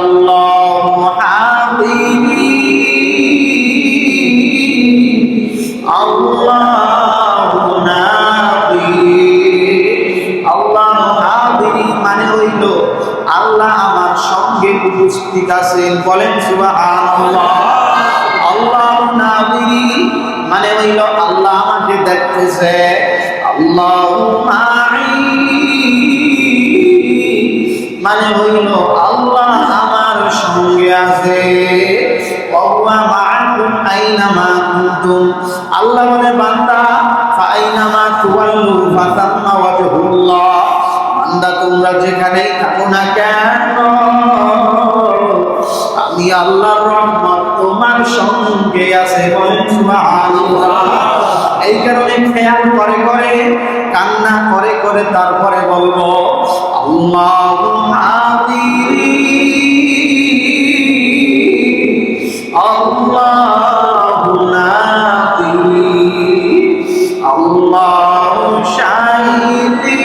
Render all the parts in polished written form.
الله حافظي الله ناصري الله حافظي মানে হইল আল্লাহ আমার সঙ্গে উপস্থিত আছেন। বলেন সুবহানাল্লাহ। আল্লাহ নাসিরি মানে হইল আল্লাহ আমাকে দেখতেছে। আল্লাহু মাই মানে হইল আল্লাহ আমার সঙ্গে আছে। ওয়া মাআকুম আইনামা কুনতুম আল্লাহ বলে বান্দা ফাইনামা তুওয়াল্লু ফাতাম্মা ওয়াজহুল্লাহ বান্দা তোমরা যেখানেই থাকো না কেন আমি আল্লাহর রহমত তোমার সঙ্গে আছে। বলেন সুবহানাল্লাহ। এই কারণে খেয়াল করে করে কান্না করে করে তারপরে বলবো আল্লাহু হাফিজি আল্লাহু নাসিরি আল্লাহু শাহিদি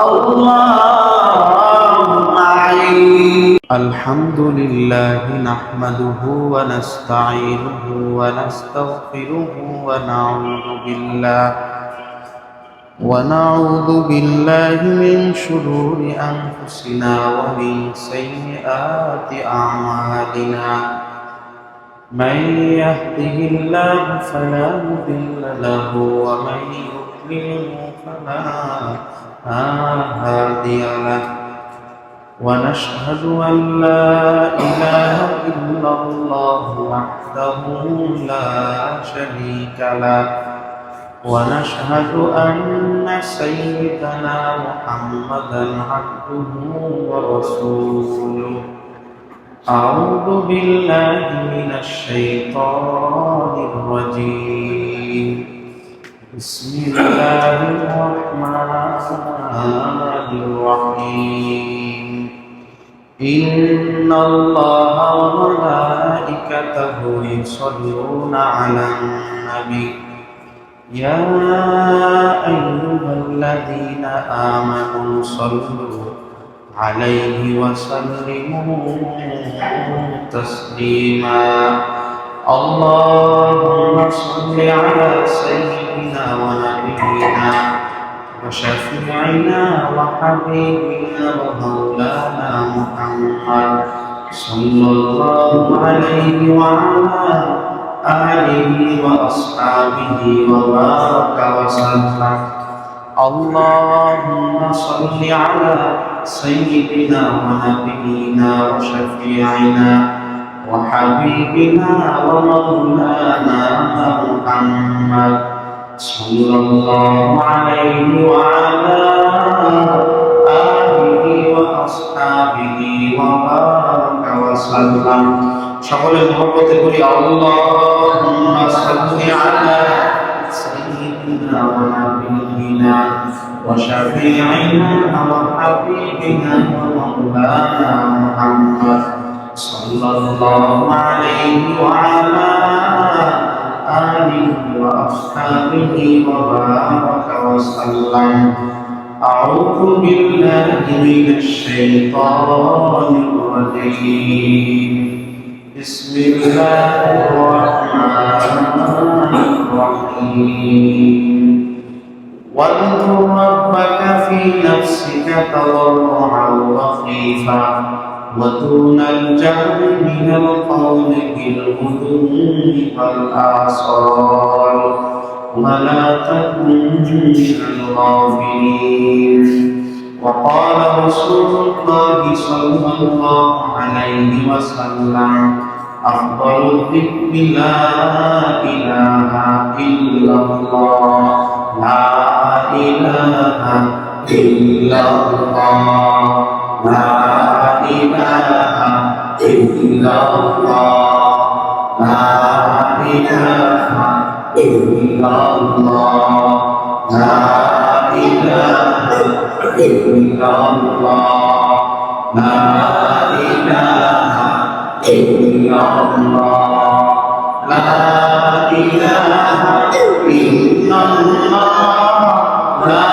আল্লাহু মাই। আলহামদুলিল্লাহি নাহমাদুহু ওয়া নাস্তাঈনুহু ওয়া নাস্তাগফিরুহু ونعوذ بالله من شرور أنفسنا ومن سيئات أعمالنا من يهده الله فلا مضل له ومن يضلل فلا هادي له ونشهد أن لا إله إلا الله وحده لا شريك له ونشهد أن سيدنا محمدا عبده ورسوله أعوذ بالله من الشيطان الرجيم بسم الله الرحمن الرحيم إن الله وملائكته يصلون على النبي يا أيها الذين آمنوا صلوا عليه وسلموا تسليما اللهم صل على سيدنا ونبينا وشفيعنا وحبيبنا ومولانا محمد صلى الله عليه وعلى آله وأصحابه وبارك وسلم اللهم صل على سيدنا ونبينا وشفيعنا وحبيبنا ومولانا محمد صلى الله عليه وعلى آله وأصحابه وبارك وسلم সকলের মহব্বতে বলি আল্লাহুম্মা সাল্লি আলা সাইয়্যিদিনা ওয়া নাবিয়িনা ওয়া শাফিঈনা ওয়া হাবিবিনা ওয়া মাওলানা মুহাম্মদ সাল্লাল্লাহু আলাইহি ওয়া আলা আলিহি ওয়া আসহাবিহি ওয়া বারাকা ওয়া সাল্লাম। আউযু বিল্লাহি মিনাশ শাইতানির রাজীম بسم الله الرحمن الرحيم واذكر ربك في نفسك تضرعا وخيفا ودون الجهر من القول بالغدو والآصال ولا تكن من الغافلين. وقال رسول الله صلى الله عليه وسلم أفضل الذكر لا إله إلا الله لا إله إلا الله لا إله إلا الله لا إله إلا الله لا إله إلا الله لا إله إلا الله لا إله إلا الله لا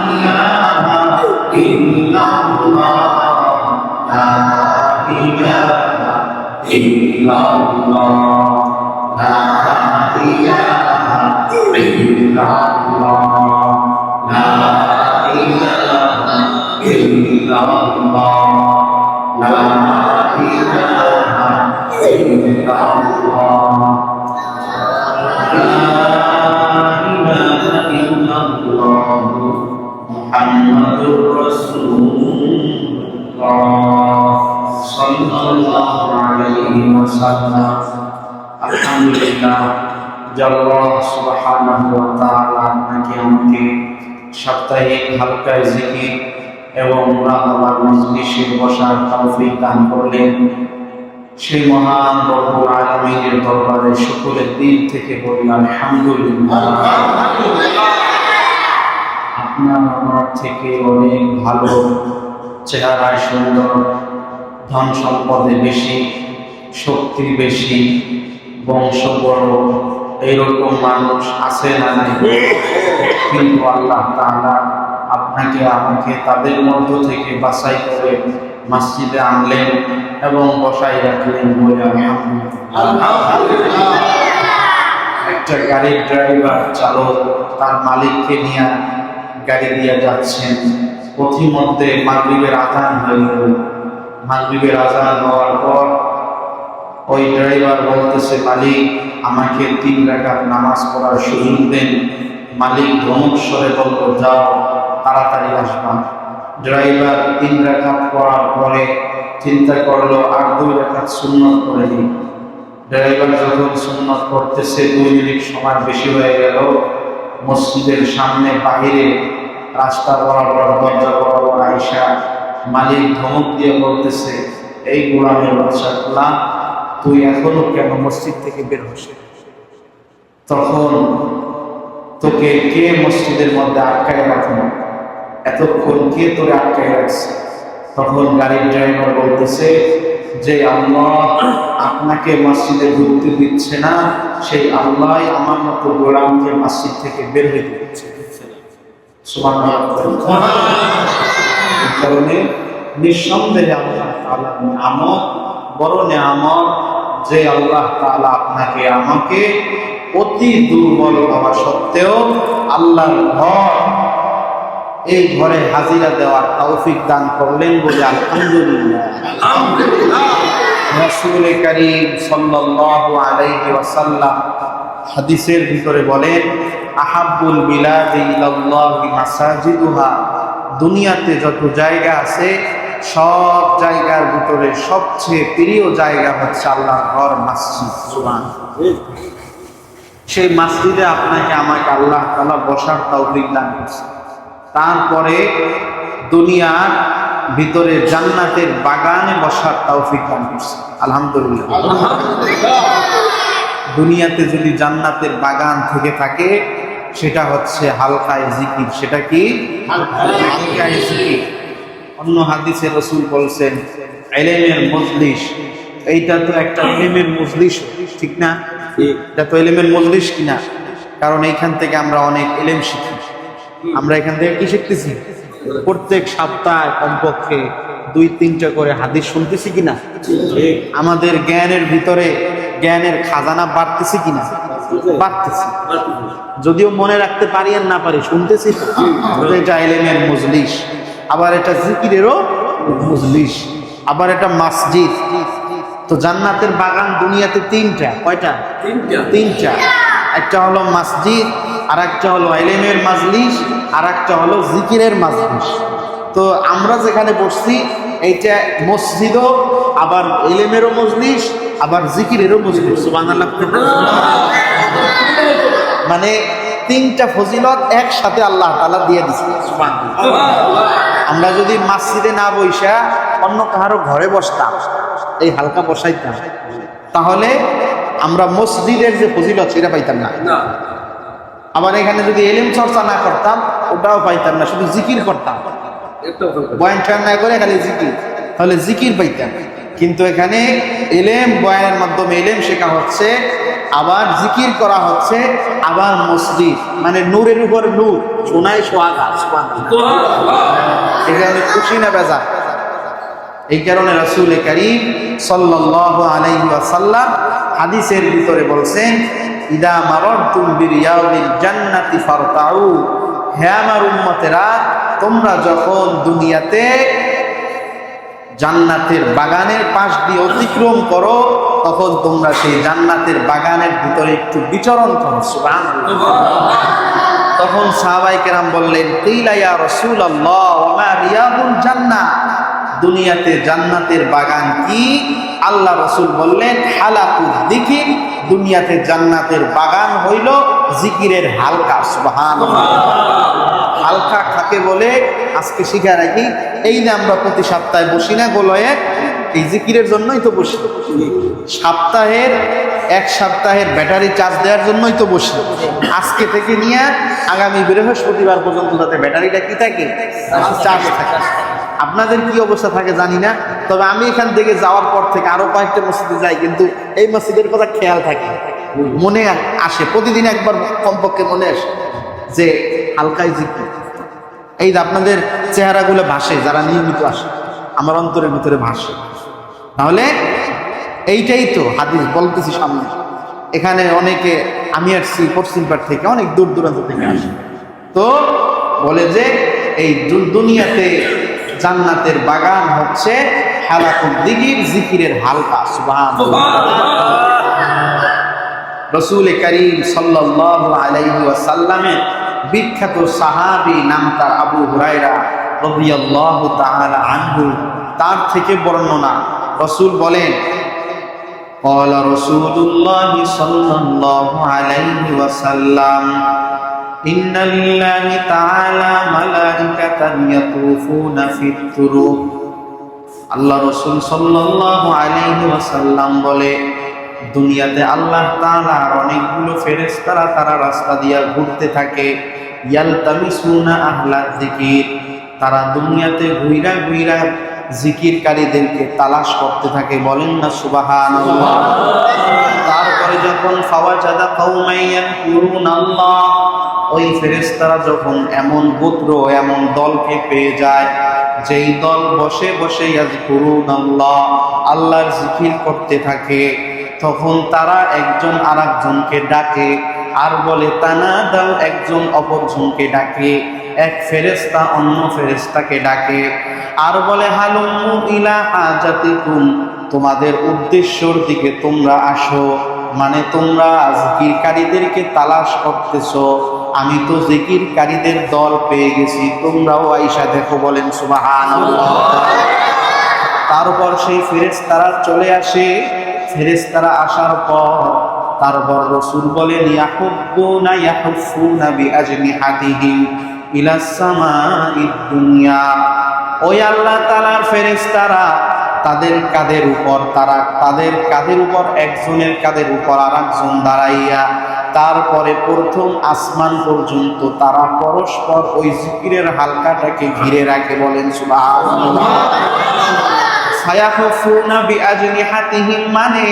إله إلا الله ইল্লাল্লাহ লা ইলাহা ইল্লাল্লাহ লা ইলাহা ইল্লাল্লাহ লা ইলাহা ইল্লাল্লাহ মুহাম্মাদুর রাসূলুল্লাহ সাল্লাল্লাহু আলাইহি ওয়াসাল্লাম। আলহামদুলিল্লাহ, আল্লাহ সুবহানাহু ওয়া তাআলা আপনাকে আমাকে সাপ্তাহিক হালকা জিকির এবং মুরাকাবার মজলিসে বসার তৌফিক দান করলেন। সেই মহান রব্বুল আলামিনের দরবারে শুকরের দিল থেকে বলি আলহামদুলিল্লাহ। আপনার আমার থেকে অনেক ভালো, চেহারায় সুন্দর, ধন সম্পদে বেশি, শক্তি বেশি, বংশ বড়, এইরকম মানুষ আছে না নাই? কিন্তু আল্লাহ তাআলা আপনাকে আমাকে তাদের মধ্য থেকে বাছাই করে মসজিদে আনলেন এবং বসাই রাখলেন বলে আলহামদুলিল্লাহ। একটা গাড়ির ড্রাইভার চালক তার মালিককে নিয়ে গাড়ি দিয়ে যাচ্ছেন, পথিমধ্যে মাগরিবের আযান হয়ে গেল। মাগরিবের আযান হওয়ার পর ওই ড্রাইভার বলতেছে, মালিক আমাকে 3 রাকাত নামাজ পড়ার সুযোগ দেন। মালিক ধমক স্বরে বলল, যাও তাড়াতাড়ি আসবা। ড্রাইভার 3 রাকাত পড়ার পরে চিন্তা করলো আর 2 রাকাত সুন্নত করে দিই। ড্রাইভার যখন সুন্নত করতেছে 2 মিনিট সময় বেশি হয়ে গেল। মসজিদের সামনে বাহিরে রাস্তা বরাবর দরজা বরাবর আইসা মালিক ধমক দিয়ে বলতেছে, এই গোলামের বাচ্চা গোলাম, তুই এখনো কেন মসজিদ থেকে বের হসে? তখন তোকে কে মসজিদের মধ্যে আটকায় রাখলো? এতক্ষণ কে তোরে আটকায় রাখছে? তখন গাড়ির ড্রাইভার বলতেছে যে আল্লাহ আপনাকে মসজিদে ঢুকতে দিচ্ছে না, সেই আল্লাহ আমার মতো গোলামকে মসজিদ থেকে বের হইতে দিচ্ছে। সুবহানাল্লাহ। এই কারণে নিঃসন্দেহে আল্লাহ তাআলার নিয়ামত বড় নিয়ামত যে আল্লাহ তাআলা আপনাকে আমাকে অতি দুর্বল হওয়া সত্ত্বেও আল্লাহর ঘর, এই ঘরে হাজিরা দেওয়ার তৌফিক দান করলেন বলে আলহামদুলিল্লাহ। রাসূল কারীম সাল্লাল্লাহু আলাইহি ওয়াসাল্লাম হাদিসের ভিতরে বলেন, আহাব্বুল বিলাদি ইলাল্লাহি মাসাজিদুহা, দুনিয়াতে যত জায়গা আছে সব জায়গার ভিতরে সবচেয়ে প্রিয় জায়গা হচ্ছে আল্লাহর ঘর, মসজিদ। সুবহানাল্লাহ। সেই মসজিদে আপনাকে আমাকে আল্লাহ তাআলা বসার তৌফিক দান করেছে। তারপরে দুনিয়ার ভিতরে জান্নাতের বাগানে বসার তৌফিক দান করেছে। আলহামদুলিল্লাহ। দুনিয়াতে যদি জান্নাতের বাগান থেকে থাকে সেটা হচ্ছে হালকায় জিকির। সেটা কি? হালকায় জিকির। অন্য হাদিসে রাসূল বলছেন, ইলমের মজলিস, এইটা তো একটা ইলমের মজলিস, ঠিক না? এটা তো ইলমের মজলিস কিনা? কারণ এইখান থেকে আমরা অনেক ইলম শিখি। আমরা এখান থেকে কি শিখতেছি? প্রত্যেক সপ্তাহে কমপক্ষে 2-3টা করে হাদিস শুনতেছি কিনা? আমাদের জ্ঞানের ভিতরে জ্ঞানের খাজানা বাড়তেছে কিনা? বাড়তেছে। যদিও মনে রাখতে পারি আর না পারি, শুনতেছি। এটা ইলমের মজলিস। আবার এটা জিকিরেরও মজলিস, আবার এটা মসজিদ। তো জান্নাতের বাগান দুনিয়াতে 3টা। কয়টা? 3টা। একটা হলো মসজিদ, আর একটা হলো ইলমের মজলিস, আর একটা হলো জিকিরের মজলিস। তো আমরা যেখানে বসছি এইটা মসজিদও, আবার ইলমেরও মজলিস, আবার জিকিরেরও মজলিস। সুবহানাল্লাহ। মানে 3টা ফজিলত একসাথে আল্লাহ তাআলা দিয়ে দিয়েছে। সুবহানাল্লাহ। আমরা যদি মসজিদে না বইসা অন্য কারো ঘরে বসতাম, এই হালকা বসাইতাম, তাহলে আমরা মসজিদের যে ফজিলত সেটা পাইতাম না। আবার এখানে যদি ইলম চর্চা না করতাম ওটাও পাইতাম না, শুধু জিকির করতাম, বয়ান টয়ান না করে খালি জিকির, তাহলে জিকির পাইতাম। কিন্তু এখানে ইলম বয়ানের মাধ্যমে ইলম শেখা হচ্ছে, আবার জিকির করা হচ্ছে, আবার মসজিদ, মানে নূরের উপর নূর, সোনায় সোহাগা। এখানে খুশি না বেজা? এই কারণে রাসূল করিম সাল্লাল্লাহু আলাইহি ওয়াসাল্লাম হাদিসের ভিতরে বলছেন, ইদা মারারতুম বিরিয়াদিল জান্নাতি ফারতাউ, হে আমার উম্মতেরা, তোমরা যখন দুনিয়াতে জান্নাতের বাগানের পাশ দিয়ে অতিক্রম করো, তখন তোমরা সেই জান্নাতের বাগানের ভিতরে একটু বিচরণ করো। সুবহানাল্লাহ। তখন সাহাবায়ে কেরাম বললেন, কিলা ইয়া রাসূলুল্লাহ ওয়া মা রিয়াদুল জান্নাহ, দুনিয়াতে জান্নাতের বাগান কি? আল্লাহ রাসূল বললেন, হালাকুদ যিকির, দুনিয়াতে জান্নাতের বাগান হইল জিকিরের হালকা। সুবহানাল্লাহ। হালকা কাকে বলে আজকে শিখে রাখি। এই যে আমরা প্রতি সপ্তাহে বসি না গোলয়ে, এই জিকিরের জন্যই তো বসি। এক সপ্তাহের ব্যাটারি চার্জ দেওয়ার জন্যই তো বসি। আজকে থেকে নিয়ে আগামী বৃহস্পতিবার পর্যন্ত যাতে ব্যাটারিটা কি থাকে, চার্জ থাকে। আপনাদের কি অবস্থা থাকে জানি না, তবে আমি এখান থেকে যাওয়ার পর থেকে আরো কয়েকটা মসজিদে যাই, কিন্তু এই মসজিদের কথা খেয়াল থাকে, মনে আসে, প্রতিদিন একবার কমপক্ষে মনে আসে যে হালকাই জিকির। এই যে আপনাদের চেহারাগুলো ভাসে, যারা নিয়মিত আসে, আমার অন্তরের ভিতরে ভাসে। তাহলে এইটাই তো হাদিস বলতেছি সামনে। এখানে অনেকে, আমি আসছি পশ্চিমপাড় থেকে, অনেক দূর দূরান্ত থেকে আসে, তো বলে যে এই দুনিয়াতে জান্নাতের বাগান হচ্ছে হালাকুল যিকির, জিকিরের হালকা। সুবহানাল্লাহ। রাসূল করিম সাল্লাল্লাহু আলাইহি ওয়াসাল্লামের বিখ্যাত সাহাবী, নাম তার আবু হুরায়রা রাদিয়াল্লাহু তাআলা আনহু, তার থেকে বর্ণনা। রাসূল বলেন, قال رسول الله صلى الله عليه وسلم إن لله تعالى ملائكة يطوفون في الطرق। আল্লাহ রাসূল সাল্লাল্লাহু আলাইহি ওয়াসাল্লাম বলে, দুনিয়াতে আল্লাহ তাআলার অনেকগুলো ফেরেশতারা তারা রাস্তা দিয়ে ঘুরতে থাকে। ইয়ালতামিসুনা আহলা যিকির, তারা দুনিয়াতে ঘুইরা ঘুইরা জিকিরকারীদেরকে তালাশ করতে থাকে। বলেন না সুবহানাল্লাহ। তারপরে যখন ফাওয়াজাদা কওমান ইয়াকুরুনাল্লাহ, ওই ফেরেশতারা যখন এমন গোত্র, এমন দলকে পেয়ে যায়, যেই দল বসে বসে ইয়াজকুরুনাল্লাহ, আল্লাহর জিকির করতে থাকে, তখন তারা একজন আরেকজনকে ডাকে আর বলে তানাদাও, একজন অপরজনকে ডাকে। এক ফেরেশতা অন্য ফেরেশতাকে ডাকে আর বলে হালুম্মু ইলা হাজাতিকুম, তোমাদের উদ্দেশ্যর দিকে তোমরা আসো। মানে তোমরা জিকিরকারীদেরকে তালাশ করতেছো, আমি তো জিকিরকারীদের দল পেয়ে গেছি, তোমরাও আইসা দেখো। বলেন সুবহানাল্লাহ। তারপর সেই ফেরেশতারা চলে আসে। ফেরেশতারা আসার পর তারপর রাসূল বলেন, ইয়াহুব্বুনা ইয়াহুফুনা বিআজনিহাতিহিম ইলাস সামাঈদ দুনিয়া, ওই আল্লাহ তাআলার ফেরেশতারা তাদের কাঁধের উপর একজনের কাঁধের উপর আরেকজন দাঁড়াইয়া, তারপরে প্রথম আসমান পর্যন্ত তারা পরস্পর ওই জিকিরের হালকাটাকে ঘিরে রাখে। বলেন সুবহানাল্লাহ। সায়াহুফুনা বিআজনিহাতিহিম মানে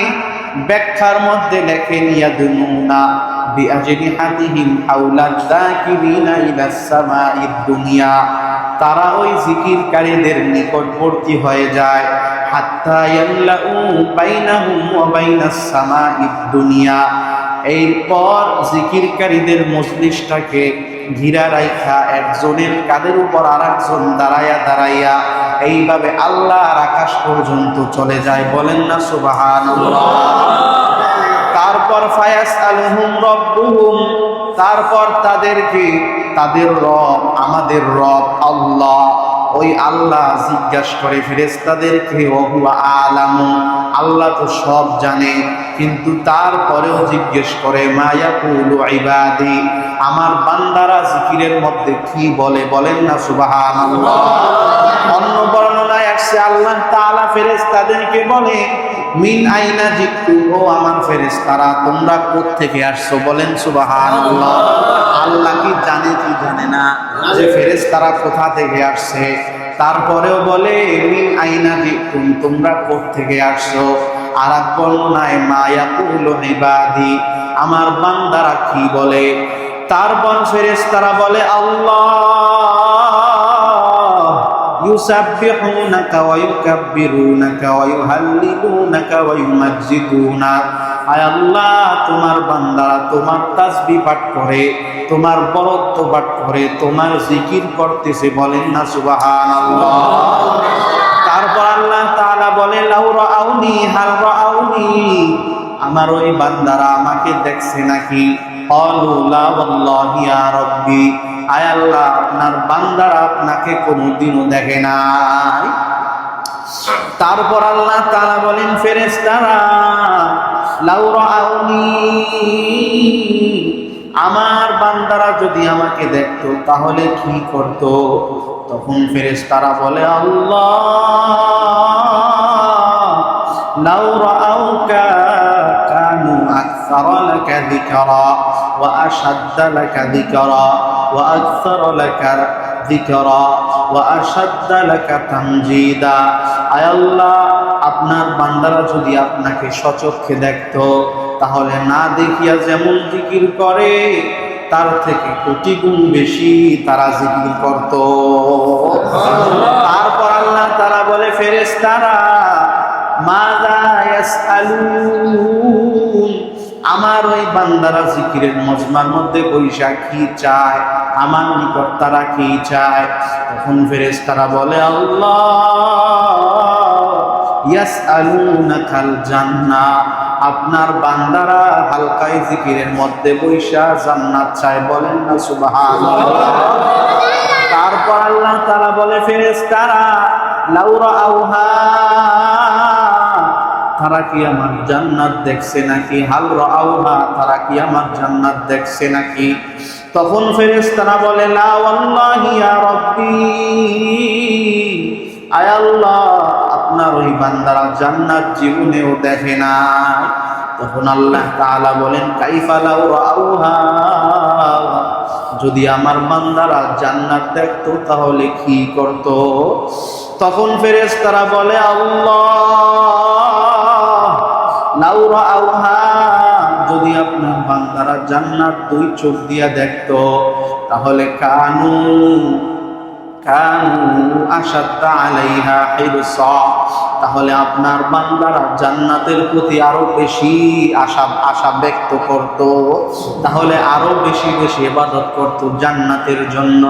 ব্যাখ্যার মধ্যে লেখেন ইয়াদুনুনা বিআজনিহাতিহিম হাওলা যাকিরিনা ইলাস সামাঈদ দুনিয়া, তারা ওই জিকিরকারীদের নিকটবর্তী হয়ে যায়। হাত্তা ইয়াল্লাউ বাইনাহুম ওয়া বাইনাস সামাঈদ দুনিয়া, এরপর জিকিরকারীদের মজলিসটাকে ঘিরা রাখা একজনের কাঁধের উপর আরেকজন দাঁড়াইয়া এইভাবে আল্লাহর আকাশ পর্যন্ত চলে যায়। বলেন না সুবহানাল্লাহ। তারপর ফায়াসআলুহুম রাব্বুহুম, তারপর তাদেরকে তাদের রব, আমাদের রব আল্লাহ, ওই আল্লাহ জিজ্ঞাসা করে ফেরেশতাদেরকে, ওহুয়া আলামু, আল্লাহ তো সব জানে, কিন্তু তারপরেও জিজ্ঞেস করে, মা ইয়াকুলু ইবাদি, আমার বান্দারা জিকিরের মধ্যে কি বলে। বলেন না সুবহানাল্লাহ। অন্য বর্ণনায় আসছে আল্লাহ তাআলা ফেরেশতাদেরকে বলে, মিন আইনা জিতু, ও আমার ফেরেশতারা তোমরা কোথা থেকে আসছো। বলেন সুবহানাল্লাহ। আল্লাহ কি জানে কি জানে না যে ফেরেশতারা কোথা থেকে আসছে? তারপরেও বলে মিন আইনা জিতুম, তোমরা কোথা থেকে আসছো। আর এক বর্ণনায় মা ইয়াকুলু ইবাদি, আমার বান্দারা কি বলে। তারপর ফেরেশতারা বলে আল্লাহ ইউসাব্বিহুনাকা ওয়া ইউকাব্বিরুনাকা ওয়া ইউহাল্লিলুনাকা ওয়া ইউমাজ্জিদুনা। আয় আল্লাহ, তোমার বান্দারা তোমার তাসবিহ পাঠ করে, তোমার বরত্ব পাঠ করে, তোমার জিকির করতেছে, বলেন না সুবহানাল্লাহ। তারপর আল্লাহ তাআলা বলেন লাউ রাআউনি হাল রাআউনি, আমার ওই বান্দারা আমাকে দেখছে নাকি? ক্বালু লা ওয়াল্লাহি ইয়া রাব্বি, আয় আল্লাহ, আপনার বান্দারা আপনাকে কোনোদিনও দেখে নাই। তারপর আল্লাহ তাআলা বলেন ফেরেশতারা লাউ রাআউনি, আমার বান্দারা যদি আমাকে দেখতো তাহলে কি করত? তখন ফেরেশতারা বলে আল্লাহ লাউ রাআউকা কানু আকসারা লাকা যিকরা ওয়া আশাদ্দা লাকা যিকরা ওয়া আকসারা লাকা যিকরা ওয়া আশাদ্দা লাকা তামজিদা। আয় আল্লাহ, আপনার বান্দারা যদি আপনাকে সচক্ষে দেখতো তাহলে না দেখিয়া যেমন জিকির করে তার থেকে কোটি গুণ বেশি তারা জিকির করত। তারপর আল্লাহ তাআলা বলে ফেরেশতারা মাযা ইয়াসআলুন, আমার ওই বান্দারা জিকিরের মজমার মধ্যে বৈশা কি চায়, আমার নিকট তারা কি চায়? তখন ফেরেশতারা বলে আল্লাহ ইয়াসআলুনাকাল জান্নাহ, আপনার বান্দারা হালকায় জিকিরের মধ্যে বৈশা জান্নাত চায়, বলেন না সুবহানাল্লাহ। তারপর আল্লাহ তাআলা বলে ফেরেশতারা লাউ রাআউহা, তারা কি আমার জান্নাত দেখছে নাকি? হাল রাআউহা, তারা কি আমার জান্নাত দেখছে নাকি? তখন ফেরেশতারা বলে লা ওয়াল্লাহি ইয়া রাব্বি, আয় আল্লাহ, আপনার ওই বান্দারা জান্নাত জীবনেও দেখে না। তখন আল্লাহ তাআলা বলেন কাইফা লাউ রাআউহা, যদি আমার বান্দারা জান্নাত দেখতো তাহলে কি করত? তখন ফেরেশতারা বলে আল্লাহ লাউ রাআউহা, যদি আপনার বান্দারা জান্নাত দুই চোখ দিয়া দেখতো তাহলে কানু আশাদ্দা আলাইহা হিরসা, তাহলে আপনার বান্দারা জান্নাতের প্রতি আরো বেশি আশা ব্যক্ত করত, তাহলে আরো বেশি বেশি ইবাদত করত জান্নাতের জন্য।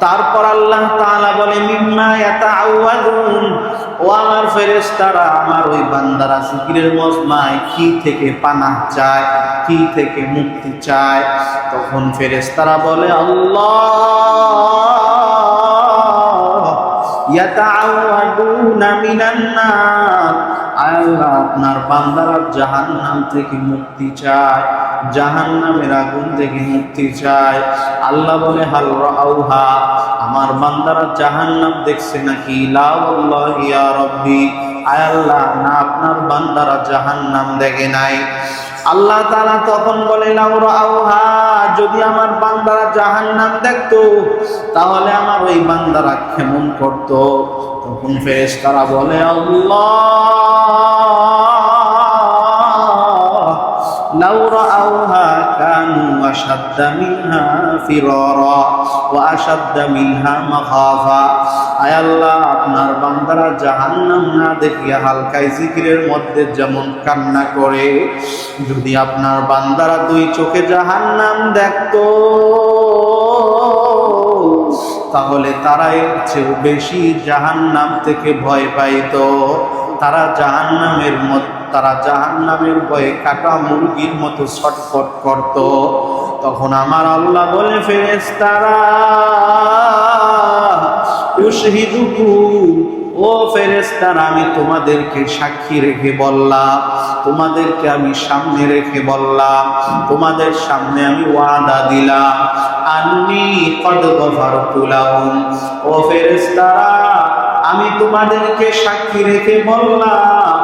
তারপর আল্লাহ তাআলা বলে মিম্মা ইয়াতাআওয়াযুন, ও আমার ফেরেশতারা, আমার ওই বান্দারা জিকিরের মজমায় কি থেকে পানাহ চায়, কি থেকে মুক্তি চায়? তখন ফেরেশতারা বলে আল্লাহ ইয়াতাআওয়াদুনা মিনান নার, আল্লাহ, আপনার বান্দারা জাহান্নাম থেকে মুক্তি চায়, জাহান্নামের আগুন থেকে মুক্তি চায়। আল্লাহ বলে হাল রাআউহা, আমার বান্দারা জাহান্নাম দেখছে নাকি? লা ওয়াল্লাহি ইয়া রাব্বি, আয় আল্লাহ, না, আপনার বান্দারা জাহান্নাম দেখে নাই। আল্লাহ তাআলা তখন বলে লাউ রাআউহা, যদি আমার বান্দারা জাহান্নাম দেখতো তাহলে আমার ওই বান্দারা কেমন করত? তখন ফেরেশতারা বলে আল্লাহ লাউ রাআউহা কানু আশাদ্দা মিনহা ফিরারা ওয়া আশাদ্দা মিনহা মাখাফা। আয় আল্লাহ, আপনার বান্দারা জাহান্নাম না দেখিয়া হালকায় জিকিরের মধ্যে যেমন কান্না করে, যদি আপনার বান্দারা দুই চোখে জাহান্নাম দেখতো তাহলে তারা এর চেয়েও বেশি জাহান্নাম থেকে ভয় পাইতো। তারা জাহান্নামের ভয়ে কাটা মুরগির মতো ছটফট করত। তখন আমার আল্লাহ বলে ফেরেশতারা উশহিদুকুম, ও ফেরেশতারা, আমি তোমাদেরকে সাক্ষী রেখে বললাম, তোমাদেরকে আমি সামনে রেখে বললাম, তোমাদের সামনে আমি ওয়াদা দিলাম আন্নী কদ গফারতু লাহুম, ও ফেরেশতারা, আমি তোমাদেরকে সাক্ষী রেখে বললাম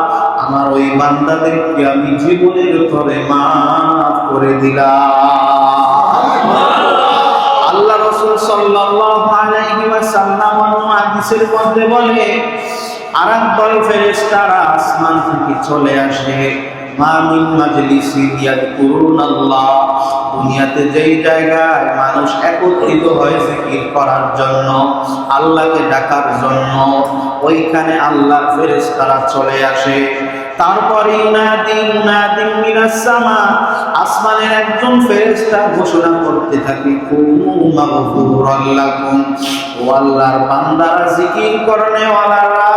আমার ওই বান্দাদেরকে আমি জীবনের তরে মাফ করে দিলাম। আল্লাহ রাসূল সাল্লাল্লাহু আলাইহি ওয়াসাল্লাম হাদিসের মধ্যে বলে আরেক দল ফেরেশতারা আসমান থেকে চলে আসে, মা মিন মাজলিসিন ইয়াযকুরুনাল্লাহ, দুনিয়াতে যেই জায়গায় মানুষ একত্রিত হয় জিকির করার জন্য, আল্লাহকে ডাকার জন্য, ওইখানে আল্লাহর ফেরেশতারা চলে আসে। তারপরে মুনাদিন মিনাস সামা, আসমানের একজন ফেরেশতা ঘোষণা করতে থাকে, কুমু মাগফুরাল লাকুম, ও আল্লাহর বান্দারা, জিকির করনে ওয়ালারা,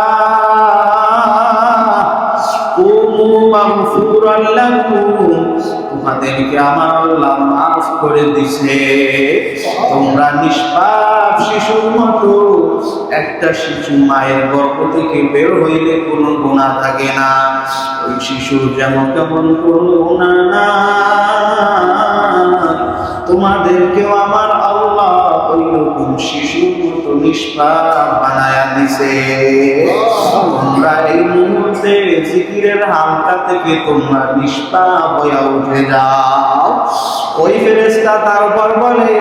কুমু মাগফুরাল লাকুম, তোমাদেরকে আমার আল্লাহ মাফ করে দিছে। তোমরা নিষ্পাপ শিশুর মতো, একটা শিশু মায়ের গর্ভ থেকে বের হইলে কোনো গুনাহ থাকে না, ওই শিশুর যেমন তেমন কোনো গুনাহ না, তোমাদেরকেও আমার আল্লাহ ওই রকম শিশুর মতো নিষ্পাপ বানায়া দিছে। তোমরা এই মুহূর্তে জিকিরের হালকা থেকে তোমরা নিষ্পাপ হয়ে উঠে যাও। ওই ফেরেশতা তারপর বলে,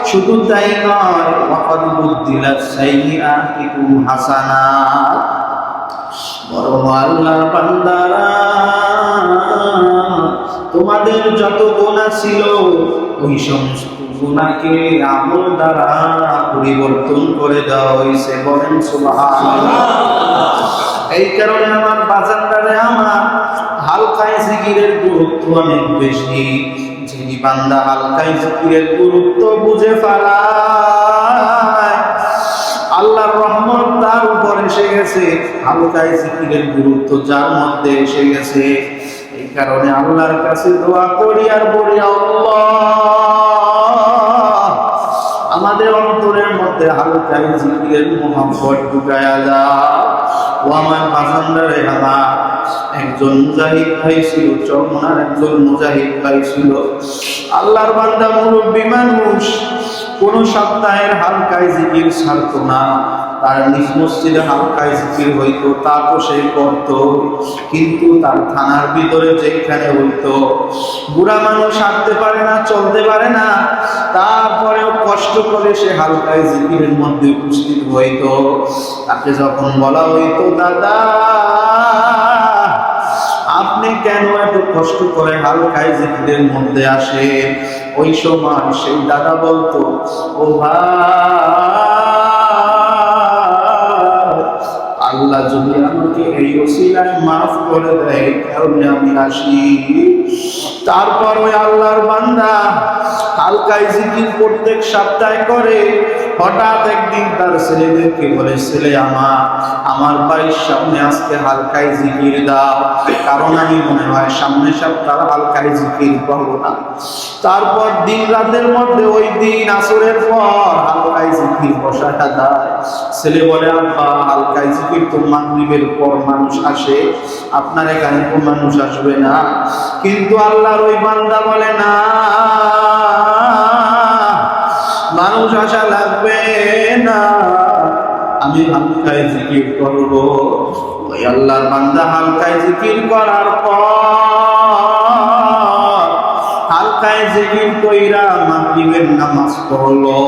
শুধু তাই নয়, ওয়াকাদ বুদ্দিলাত সাইয়্যাতিকুম হাসানাত, বরং আল্লাহর বান্দারা, তোমাদের যত গুনাহ ছিল ওই সমস্ত গুনাহকে আমল দ্বারা পরিবর্তন করে দেওয়া হয়েছে। বলেন সুবহানাল্লাহ। এই কারণে আমার বাজানদারে, আমার হালকায় জিকিরের গুরুত্ব অনেক বেশি। যিনি বান্দা হালকায় জিকিরের গুরুত্ব বুঝে ফেলায়, আল্লাহর রহমত তার উপর এসে গেছে। হালকায় জিকিরের গুরুত্ব যার মধ্যে এসে গেছে, এই কারণে আল্লাহর কাছে দোয়া করি আর বলি, আল্লাহ আমাদের অন্তরের মধ্যে হালকায় জিকিরের মহব্বত ঢুকায়া দাও। ও আমার বাজানদারে, আমার একজন মুজাহিদ ভাই ছিল, চরমনার একজন মুজাহিদ ভাই ছিল, আল্লাহর বান্দা, মুরব্বী মানুষ, কোন সপ্তাহের হালকায় জিকির ছাড়তো না। তার নিজ মসজিদে হালকায় জিকির হইতো, তা তো সে করতো, কিন্তু তার থানার ভিতরে যেখানে হইতো, বুড়া মানুষ হাঁটতে পারে না, চলতে পারে না, তারপরেও কষ্ট করে সে হালকায় জিকিরের মধ্যে উপস্থিত হইতো। তাকে যখন বলা হইতো, দাদা আপনি কেন এত কষ্ট করে হালকায় জিকিরের মধ্যে আসে, ওই সময় সেই দাদা বলতো, ও ভাই, আল্লাহ যদি আমাকে এই ওসিলায় মাফ করে দেয়, কারণে আমি আসি। তারপর ওই আল্লাহর বান্দা হালকায় জিকির প্রত্যেক সপ্তাহে করে। হঠাৎ একদিন তার ছেলেদেরকে বলে, ছেলে আমার বাড়ির সামনে আজকে হালকায় জিকির দাও, কারণ আমি মনে হয় সামনে সপ্তাহ হালকায় জিকির পাবো না। তারপর দিন রাতের মধ্যে ওই দিন আসরের পর হালকায় জিকির বসাটা দেয়। ছেলে বলে, আব্বা হালকায় জিকির তো মাগরিবের পর মানুষ আসে, আপনার এখানে তো মানুষ আসবে না। কিন্তু আল্লাহর ওই বান্দা বলে, না, মানুষ আসা লাগবে না, আমি হালকায় জিকির করব। ওই আল্লাহর বান্দা হালকায় জিকির করার পর, হালকায় জিকির কইরা মাগরিবের নামাজ পড়লো।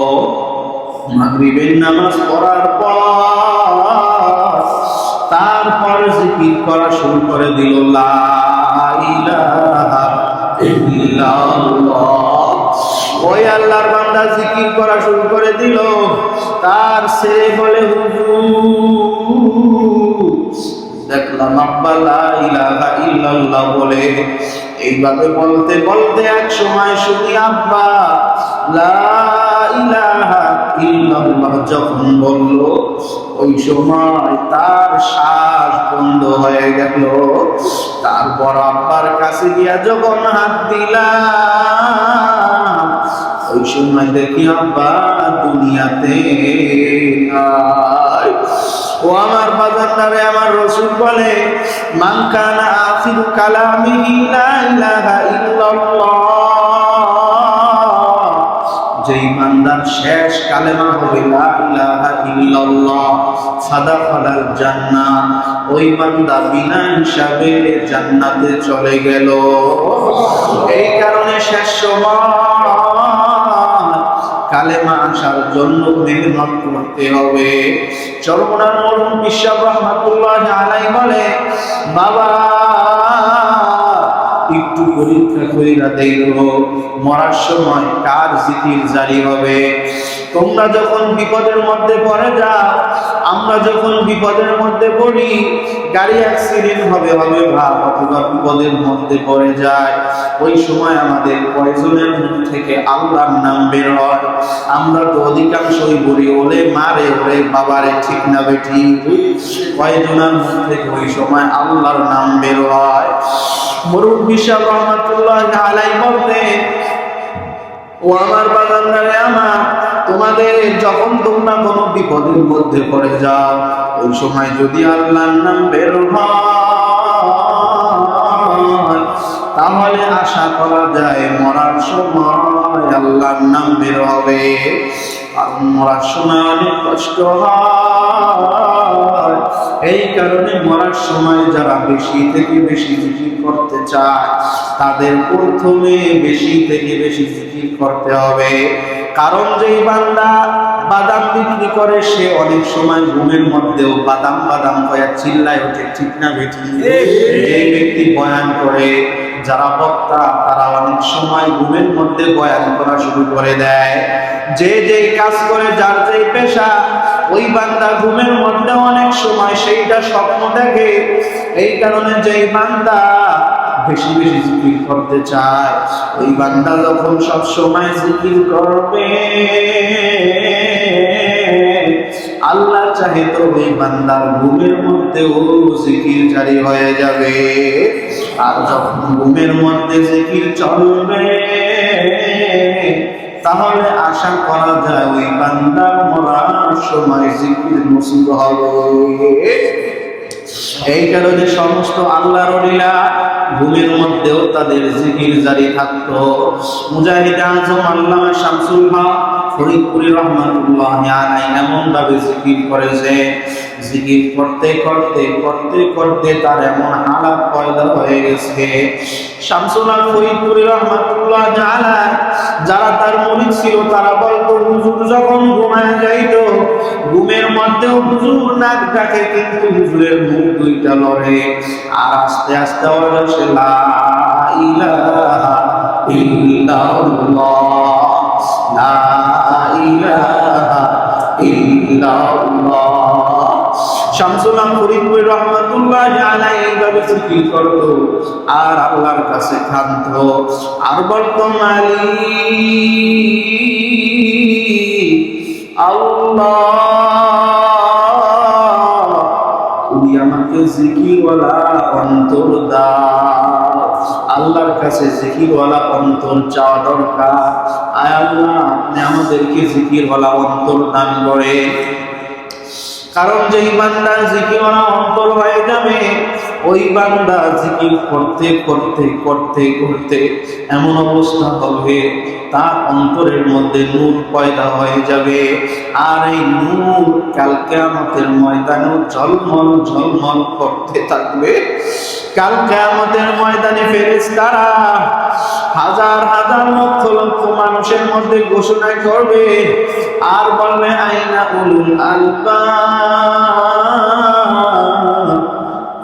মাগরিবের নামাজ পড়ার পর তারপর জিকির করা শুরু করে দিল, লা ইলাহা ইল্লাল্লাহ। ওই আল্লাহর বান্দা জিকির করা শুরু করে দিল। তার ছেলে বলে, দেখলাম আব্বা লা ইলাহা ইল্লাল্লাহ বলে। এইভাবে বলতে বলতে এক সময় শুনি আব্বা লা ইলাহা ইল্লাল্লাহ যখন বলল, ওই সময় তার শ্বাস বন্ধ হয়ে গেল। তারপর আব্বার কাছে গিয়া যখন হাত দিলাম, ওই সময় দেখি আব্বা দুনিয়াতে নাই। ও আমার বাজারে, আমার রাসূল বলে, মান কানা আখিরু কালামিহি লা ইলাহা ইল্লাল্লাহ, যেই বান্দার শেষ কালেমা হবে লা ইলাহা ইল্লাল্লাহ, ফাদাখালাল জান্নাহ, ওই বান্দা বিনা হিসাবে জান্নাতে চলে গেল। এই কারণে শেষ সময় কালেমা আসার জন্য মেহনত করতে হবে। চরমনার মরহুম বিশ্বর রহমাতুল্লাহ আলাইহি বলে, বাবা পরীক্ষা কইরা দেখো মরার সময় কার জিকির জারি হবে। তোমরা যখন বিপদের মধ্যে পড়ে যাও, আমরা যখন বিপদের মধ্যে পড়ি, গাড়ি অ্যাক্সিডেন্ট হবে ভাব অথবা বিপদের মধ্যে পড়ে যায়, ওই সময় আমাদের কয়জনের মুখ থেকে আল্লাহর নাম বের হয়? আমরা তো অধিকাংশই বলি ওলে মারে ওরে বাবারে, ঠিক না বেঠি? কয়জনের মুখ থেকে ওই সময় আল্লাহর নাম বের হয়? মুরব্বী সাহেব রহমাতুল্লাহ আলাইহি বলতেন, ও আমার বাগানদারে আমার, তোমাদের যখন তোমরা কোনো বিপদের মধ্যে পড়ে যাও, ওই সময় যদি আল্লাহর নাম বের হয়, তাহলে আশা করা যায় মরার সময় আল্লাহর নাম বের হবে। কারণ মরার সময় অনেক কষ্ট হয়, এই কারণে মরার সময় যারা বেশি থেকে বেশি জিকির করতে চায়, তাদের প্রথমে বেশি থেকে বেশি জিকির করতে হবে। কারণ যেই বান্দা বাদাম বিক্রি করে, সে অনেক সময় ঘুমের মধ্যেও বাদাম বাদাম কয়া চিল্লায় ওঠে, ঠিক না বেঠি? যে ব্যক্তি বয়ান করে, যারা বক্তা, তারা অনেক সময় ঘুমের মধ্যে বয়ান করা শুরু করে দেয়। যে যেই কাজ করে, যার যেই পেশা, ওই বান্দা ঘুমের মধ্যে অনেক সময় সেইটা স্বপ্ন দেখে। এই কারণে যেই বান্দা বেশি বেশি জিকির করতে চায়, ওই বান্দা যখন সব সময় জিকির করবে, আল্লাহ চাহে তো ওই বান্দার ঘুমের মধ্যেও জিকির জারি হয়ে যাবে। আর যখন ঘুমের মধ্যে জিকির চলবে, তাহলে আশা করা যায় ওই বান্দার মরার সময় জিকির নসিব হবে। এই কারণে সমস্ত আল্লাহর ওলিরা ঘুমের মধ্যেও তাদের জিকির জারি থাকতো। মুজাহিদ আজম আল্লামা শামসুল হক ফরিদপুরি রহমাতুল্লাহি আলাইহি এমন ভাবে জিকির করেছে, জিকির করতে করতে করতে করতে তার এমন হালাত পয়দা হয়ে গেছে। শামসুল হক ফরিদপুরি রহমাতুল্লাহি আলাইহি যারা তার মুরিদ ছিল, তারা বলতো হুজুর যখন ঘুমায় যাইতো, ঘুমের মধ্যেও হুজুর নাক ডাকে, কিন্তু হুজুরের মুখ দুইটা লড়ে। আর আস্তে আস্তে বলে সে লা ইলাহা ইল্লাল্লাহ, লা ইলাহা ইল্লাল্লাহ। শামসুল হক ফরিদপুরি রহমাতুল্লাহি আলাইহি এইভাবে জিকির করতো আর আল্লাহর কাছে কাঁদতো আর বলতো, মালিক আল্লাহ, তুমি আমাকে জিকিরওয়ালা অন্তর দাও। আল্লাহর কাছে জিকিরওয়ালা অন্তর চাওয়া দরকার। আয় আল্লাহ, আপনি আমাদেরকে জিকিরওয়ালা অন্তর দান করেন। কারণ যেই বান্দার জিকিরওয়ালা অন্তর হয়ে যাবে, ওই বান্দা জিকির করতে করতে করতে করতে এমন অবস্থা হবে, তার অন্তরের মধ্যে নূর পয়দা হয়ে যাবে। আর এই নূর কাল কিয়ামতের ময়দানে ঝলমল ঝলমল করতে থাকবে। কাল কিয়ামতের ময়দানে ফেরেশতারা হাজার হাজার লক্ষ লক্ষ মানুষের মধ্যে ঘোষণা করবে আর বলবে, আইনা উলুল আলবাব,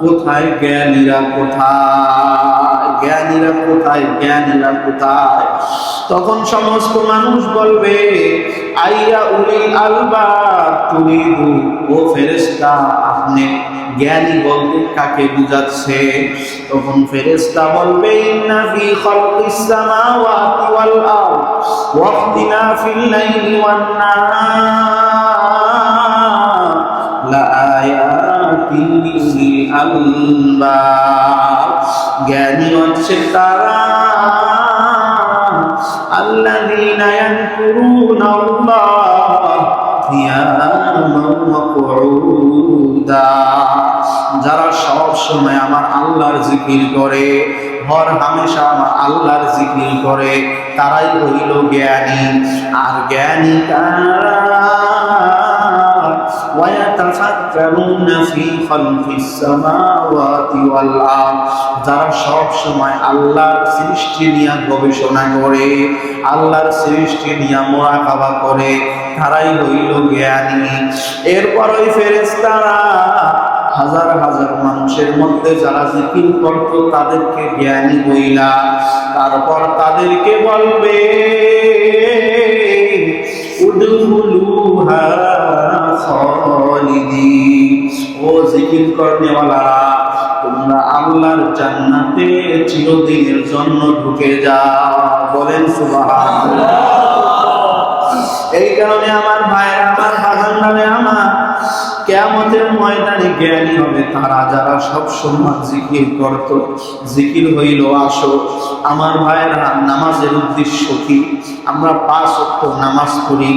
কোথায় জ্ঞানীরা, কোথায় জ্ঞানীরা, কোথায় জ্ঞানীরা, কোথায়? তখন সমস্ত মানুষ বলবে, আইয়া উলিল আলবাব, তুমি ও ফেরেশতা, আপনি জ্ঞানী বলতে কাকে বুঝাচ্ছে? তখন ফেরেশতা বলবে, ইন্না ফি খালকিস সামাওয়াতি ওয়াল আরদ ওয়া ইখতিলাফিল লাইলি ওয়ান নাহার লা আয়াতিন লিউলিল আলবাব। জ্ঞানী হচ্ছে তারা আল্লাযীনা ইয়াযকুরুনা আল্লাহ কিয়ামান ওয়া কুউদা, যারা সব সময় আমার আল্লাহর জিকির করে, হর হামেশা আমার আল্লাহর জিকির করে, তারাই হইল জ্ঞানী। আর জ্ঞানী কারা? ওয়ায়াতাফাক্কারুনা ফি খালকিস সামাওয়াতি ওয়াল আরদ, যারা সব সময় আল্লাহর সৃষ্টি নিয়ে গবেষণা করে, আল্লাহর সৃষ্টি নিয়ে মুরাকাবা করে, তারাই হইল জ্ঞানী। এরপর ওই ফেরেশতারা হাজার হাজার মানুষ মানুষের মধ্যে যারা জিকির করত তাদেরকে জ্ঞানী বইলা, তারপর তাদেরকে বলবে উদখুলুহা খালিদিন, ও জিকির করনেওয়ালারা তোমরা আল্লাহর জান্নাতে চিরদিনের জন্য ঢুকে যাও। বলেন সুবহানাল্লাহ। এই কারণে আমার ভাইরা, আমার বাগানদারে, আমার কিয়ামতের ময়দানে জ্ঞানী হবে তারা যারা সব সময় জিকির করত। জিকির হইল আসো আমার ভাইরা, নামাজের উদ্দেশ্য কি? আমরা 5 ওয়াক্ত নামাজ পড়ি,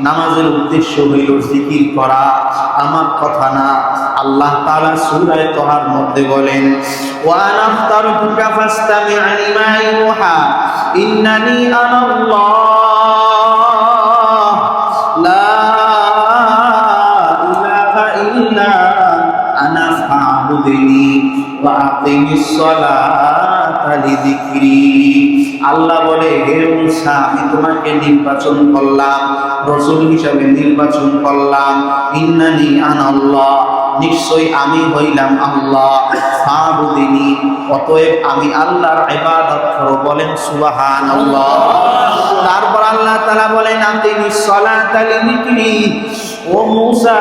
নামাজের উদ্দেশ্য হইল জিকির করা, আমার কথা না। আল্লাহ তাআলা সূরা তাহার মধ্যে বলেন, ওয়া আনাফতারতুকা ফাসতামি' লিমা ইউহা ইন্নানি আনাল্লাহ লা ইলাহা ইল্লা আনা ফা'বুদনি ওয়া আকিমিস সালাতা লিযিকরি। আল্লাহ বলে, হে মূসা, আমি তোমাকে নির্বাচন করলাম, রাসূল হিসাবে নির্বাচন করলাম। ইন্নানি আনাল্লাহ, নিশ্চয়ই আমি হইলাম আল্লাহ। ফা'বুদনি, অতএব আমি আল্লাহর ইবাদত করো। বলেন সুবহানাল্লাহ। তারপর আল্লাহ তাআলা বলেন, আকিমিস সালাতা লিযিকরি, ও মূসা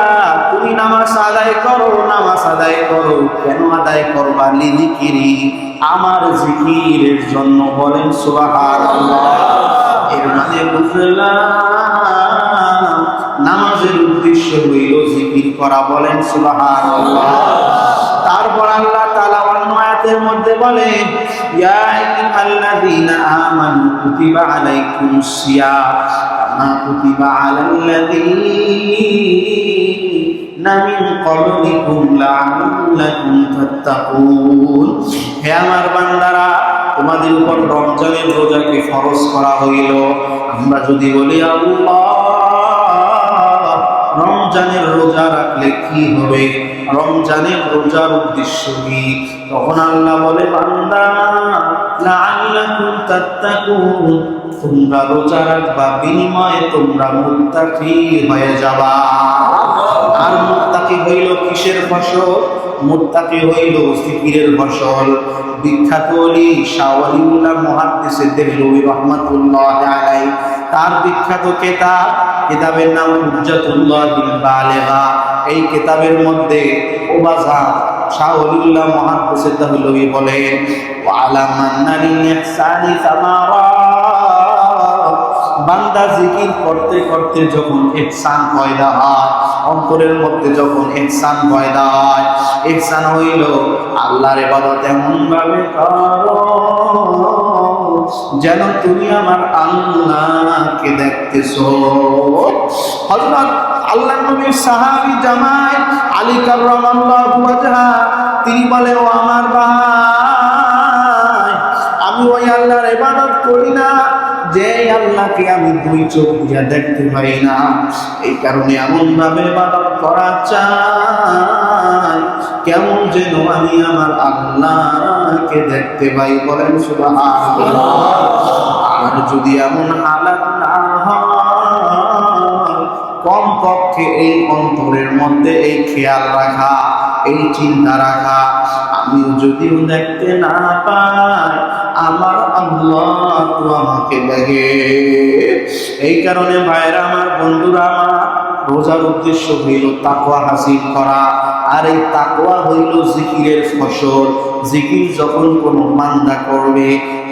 তুমি নামাজ আদায় করো, নামাজ আদায় করো। কেন আদায় করবা? লিযিকরি, আমার জিকিরের জন্য। বলেন সুবহানাল্লাহ। এর মানে বুঝলাম নামাজের উদ্দেশ্য হইল জিকির করা। বলেন সুবহানাল্লাহ। তারপর আল্লাহ তাআলা অন্য আয়াতের মধ্যে বলেন, ইয়া আইয়ুহাল্লাযীনা আমানু কুতিবা আলাইকুমুস সিয়াম কামা কুতিবা আলাল্লাযীনা মিন ক্বাবলিকুম লাআল্লাকুম তাত্তাকুন। হে আমার বান্দারা, তোমাদের উপর রমজানের রোজাকে ফরজ করা হইল। আমরা যদি বলি আল্লাহ রমজানের রোজা রাখলে কি হবে, রমজানের রোজার উদ্দেশ্য কি? তখন আল্লাহ বলে, বান্দা লাআল্লাকুম তাত্তাকুন, তোমরা রোজা রাখবা, বিনিময়ে তোমরা মুত্তাকি হয়ে যাবা। আর মুত্তাকি হইল কিসের ফসল? মুত্তাকি হইল জিকিরের ফসল। বিখ্যাত ওলি শাহ ওলিউল্লাহ মুহাদ্দিস দেহলভী রাহমাতুল্লাহ আলাইহি, তার বিখ্যাত কিতাবের নাম হুজ্জাতুল্লাহিল বালিগা। এই কিতাবের মধ্যে ওবাজার শাহ ওলিউল্লাহ মুহাদ্দিস দেহলভী বলেন, ওয়া আলা মান্নালিল ইহসানি সামারাত, বান্দা জিকির করতে করতে যখন ইহসান পয়দা হয়, অন্তরের মধ্যে যখন ইহসান পয়দা হয়, ইহসান হইল আল্লাহর ইবাদত এমন ভাবে করো যেন তুমি আমার আল্লাহকে দেখতেছো। হযরত আল্লাহর নবীর সাহাবী জামাই আলী কাররামাল্লাহু ওয়াজহা, তিনি বলে, ও আমার ভাই, আমি ওই আল্লাহর ইবাদত করি না যে আল্লাহকে আমি 2 চোখ দিয়া দেখতে পাই না। এই কারণে এমন ভাবে ইবাদত করা চাই কেমন যেন আমি আমার আল্লাহকে দেখতে পাই। বলেন সুবহানাল্লাহ। আর যদি এমন হালাত না হয়, কমপক্ষে এই অন্তরের মধ্যে এই খেয়াল রাখা, এই চিন্তা রাখা, আমি যদিও দেখতে না পাই আমার আল্লাহ তো আমাকে দেখে। এই কারণে ভাইরা আমার, বন্ধুরা আমার, রোজার উদ্দেশ্য হইল তাকওয়া হাসিল করা। আর এই তাকওয়া হইল জিকিরের ফসল। জিকির যখন কোনো বান্দা করবে,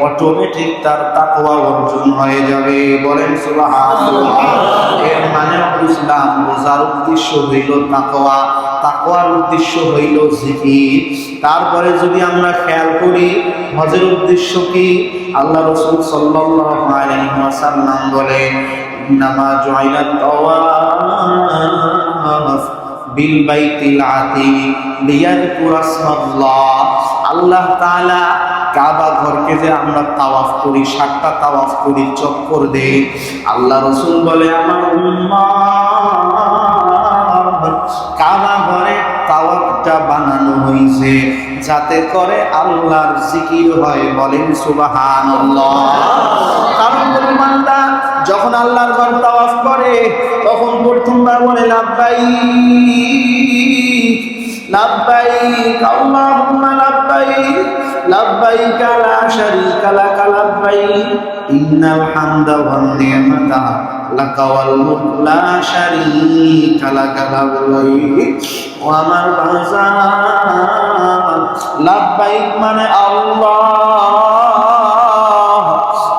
অটোমেটিক তার তাকওয়া অর্জন হয়ে যাবে। বলেন সুবহানাল্লাহ। এর মানে বুঝলাম রোজার উদ্দেশ্য হইল তাকওয়া, তাকওয়ার উদ্দেশ্য হইল জিকির। তারপরে যদি আমরা খেয়াল করি হজের উদ্দেশ্য কি? আল্লাহ রাসূল সাল্লাল্লাহু আলাইহি ওয়াসাল্লাম বলেন, ইন্নামা জুইলাত তাওয়াফ বিল বাইতিল আতীক লিয়াযকুরাসমাল্লাহ। আল্লাহ তাআলা কাবা ঘরকে যে আমরা তাওয়াফ করি, 7টা তাওয়াফ করি, চক্কর দেই, আল্লাহ রাসূল বলে, আমার উম্মত কাবা ঘরে তাওয়াফটা বানানো হয়েছে যাতে করে আল্লাহর জিকির হয়। বলেন সুবহানাল্লাহ। কারণ বান্দা যখন আল্লাহর ঘর তাওয়াফ করে তখন প্রথমবার বলে লাব্বাইক লাব্বাইক আল্লাহুম্মা লাব্বাইক লাব্বাইক লা শারীকা লাক লাব্বাইক ইন্নাল হামদা ওয়ান নি'মাতা লাকা ওয়াল মুলক লা শারীকা লাক লাব্বাইক। ও আমার বাজান, লাব্বাইক মানে আল্লাহ,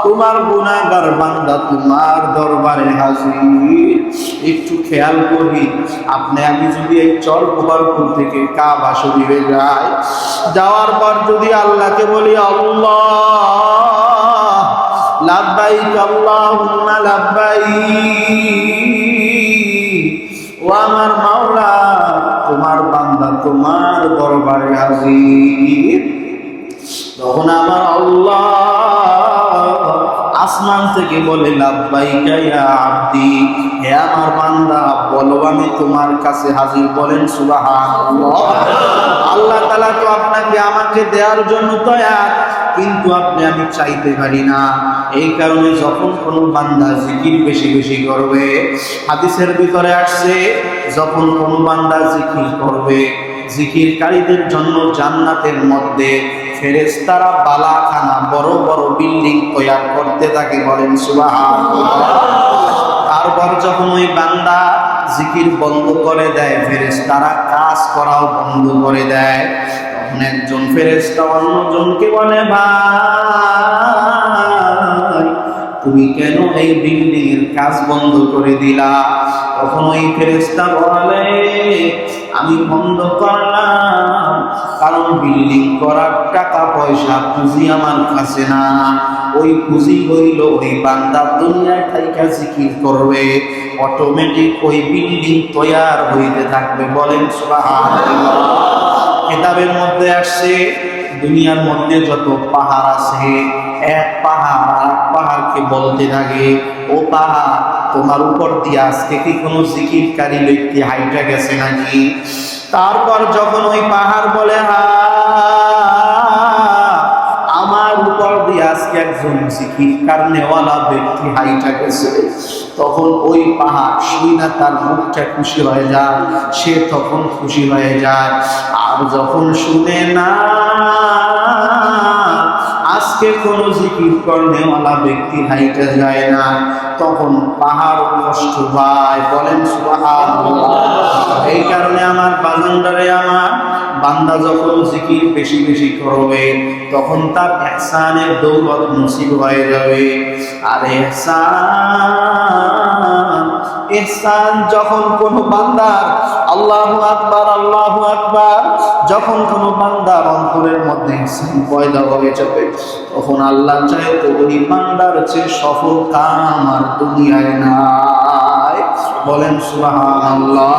তোমার গুনাহগার বান্দা তোমার দরবারে হাজির। একটু খেয়াল করি, আপনি আমি যদি এই চর গোপালপুর থেকে কাবা শরীফে যাই, যাওয়ার পর যদি আল্লাহকে বলি আল্লাহ লাব্বাইক আল্লাহুম্মা লাব্বাইক, ও আমার মাওলা তোমার বান্দা তোমার দরবারে হাজির, তখন আমার আল্লাহ আসমান থেকে বলে লাব্বাইকা ইয়া আব্দি, হে আমার বান্দা বলো আমি তোমার কাছে হাজির। বলেন সুবহানাল্লাহ। আল্লাহ তাআলা তো আপনাকে আমাকে দেওয়ার জন্য তৈয়ার, কিন্তু আপনি আমি চাইতে পারি না। এই কারণে যখন কোনো বান্দা জিকির বেশি বেশি করবে, হাদিসের ভিতরে আসছে যখন কোনো বান্দা জিকির করবে, জিকিরকারীদের জন্য জান্নাতের মধ্যে ফেরেশতারা বালাখানা বড় বড় বিল্ডিং তৈরি করতে থাকে। বলেন সুবহানাল্লাহ। তারপর যখন ওই বান্দা জিকির বন্ধ করে দেয়, ফেরেশতারা কাজ করাও বন্ধ করে দেয়, তখন একজন ফেরেশতা অন্যজনকে বলে ভাই তুমি কেন এই বিল্ডিং এর কাজ বন্ধ করে দিলা? তখন ওই ফেরেশতা বলে আমি বন্ধ করলাম কারণ বিল্ডিং করার টাকা পয়সা পুঁজি আমার কাছে না, ওই পুঁজি হইল ওই বান্দা দুনিয়ায় থাইকা জিকির করবে, অটোমেটিক ওই বিল্ডিং তৈয়ার হইতে থাকবে। বলেন সুবহানাল্লাহ। কিতাবের মধ্যে আসছে দুনিয়ার মধ্যে যত পাহাড় আছে, এক পাহাড় আর এক পাহাড়কে বলতে থাকে ও পাহাড় তোমার উপর দিয়ে আজকে কি কোনো জিকিরকারী ব্যক্তি হাইটা গেছে নাকি? তারপর যখন ওই পাহাড় বলে আমার উপর দিয়ে আজকে একজন জিকিরকার নেওয়ালা ব্যক্তি হাইটা গেছে, তখন ওই পাহাড় শুইনা তার মুখটা খুশি হয়ে যায়, সে তখন খুশি হয়ে যায়। আর যখন শুনে না আজকে কোন জিকির করনেওয়ালা ব্যক্তি হাইটা যায় না, তখন পাহাড় কষ্ট পায়। বলেন সুবহানাল্লাহ। এই কারণে আমার বান্দারে, আমার বান্দা যখন জিকির বেশি বেশি করবে তখন তার ইহসানের দৌলত নসিব হয়ে যাবে। আর ইহসান যখন কোনো বান্দার আল্লাহু আকবার আল্লাহু আকবার, যখন কোনো বান্দার অন্তরের মধ্যে ইহসান পয়দা হয়ে যাবে, তখন আল্লাহ চায় তো ওই বান্দার চেয়ে সফল কাম আর দুনিয়ায় নাই। বলেন সুবহানাল্লাহ।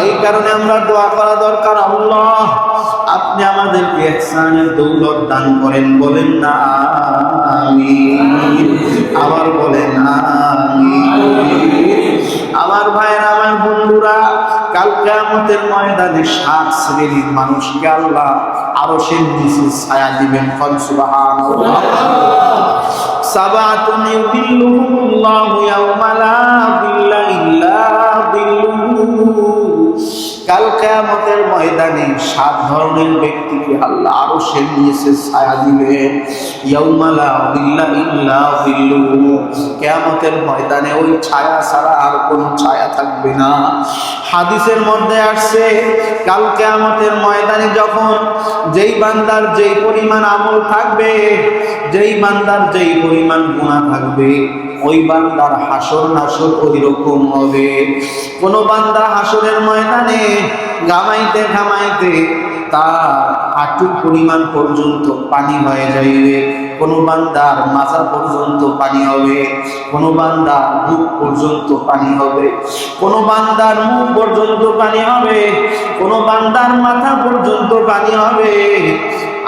এই কারণে আমরা দোয়া করা দরকার, আল্লাহ আপনি আমাদেরকে ইহসানের দৌলত দান করেন। বলেন না আমিন। আবার বলেন আমিন। আমার ভাইয়েরা, আমার বন্ধুরা, কাল কিয়ামতের ময়দানে 7 শ্রেণীর মানুষকে আল্লাহ আরশের নিচে ছায়া দিবেন। সুবহানাল্লাহ। সাবাতুন ইউযিল্লুহুমুল্লাহু ইয়াওমা লা যিল্লা ইল্লা যিল্লুহু। কাল কিয়ামতের ময়দানে 7 ধরনের ব্যক্তিকে আল্লাহ আরশের নিচে ছায়া দিবেন। ইয়াওমা লা যিল্লা ইল্লা যিল্লুহু। কিয়ামতের ময়দানে ওই ছায়া ছাড়া আর কোনো ছায়া থাকবে না। হাদিসের মধ্যে আসছে কাল কিয়ামতের ময়দানে যখন যেই বান্দার যেই পরিমাণ আমল থাকবে, যেই বান্দার যেই পরিমাণ গুনাহ থাকবে, ওই বান্দার হাসর নাসর ওই রকম হবে। কোন বান্দা হাসরের ময়দানে ঘামাইতে ঘামাইতে তার হাঁটু পরিমাণ পর্যন্ত পানি হয়ে যাইবে, কোন বান্দার মাজা পর্যন্ত পানি হবে, কোন বান্দার বুক পর্যন্ত পানি হবে, কোন বান্দার মুখ পর্যন্ত পানি হবে, কোন বান্দার মাথা পর্যন্ত পানি হবে,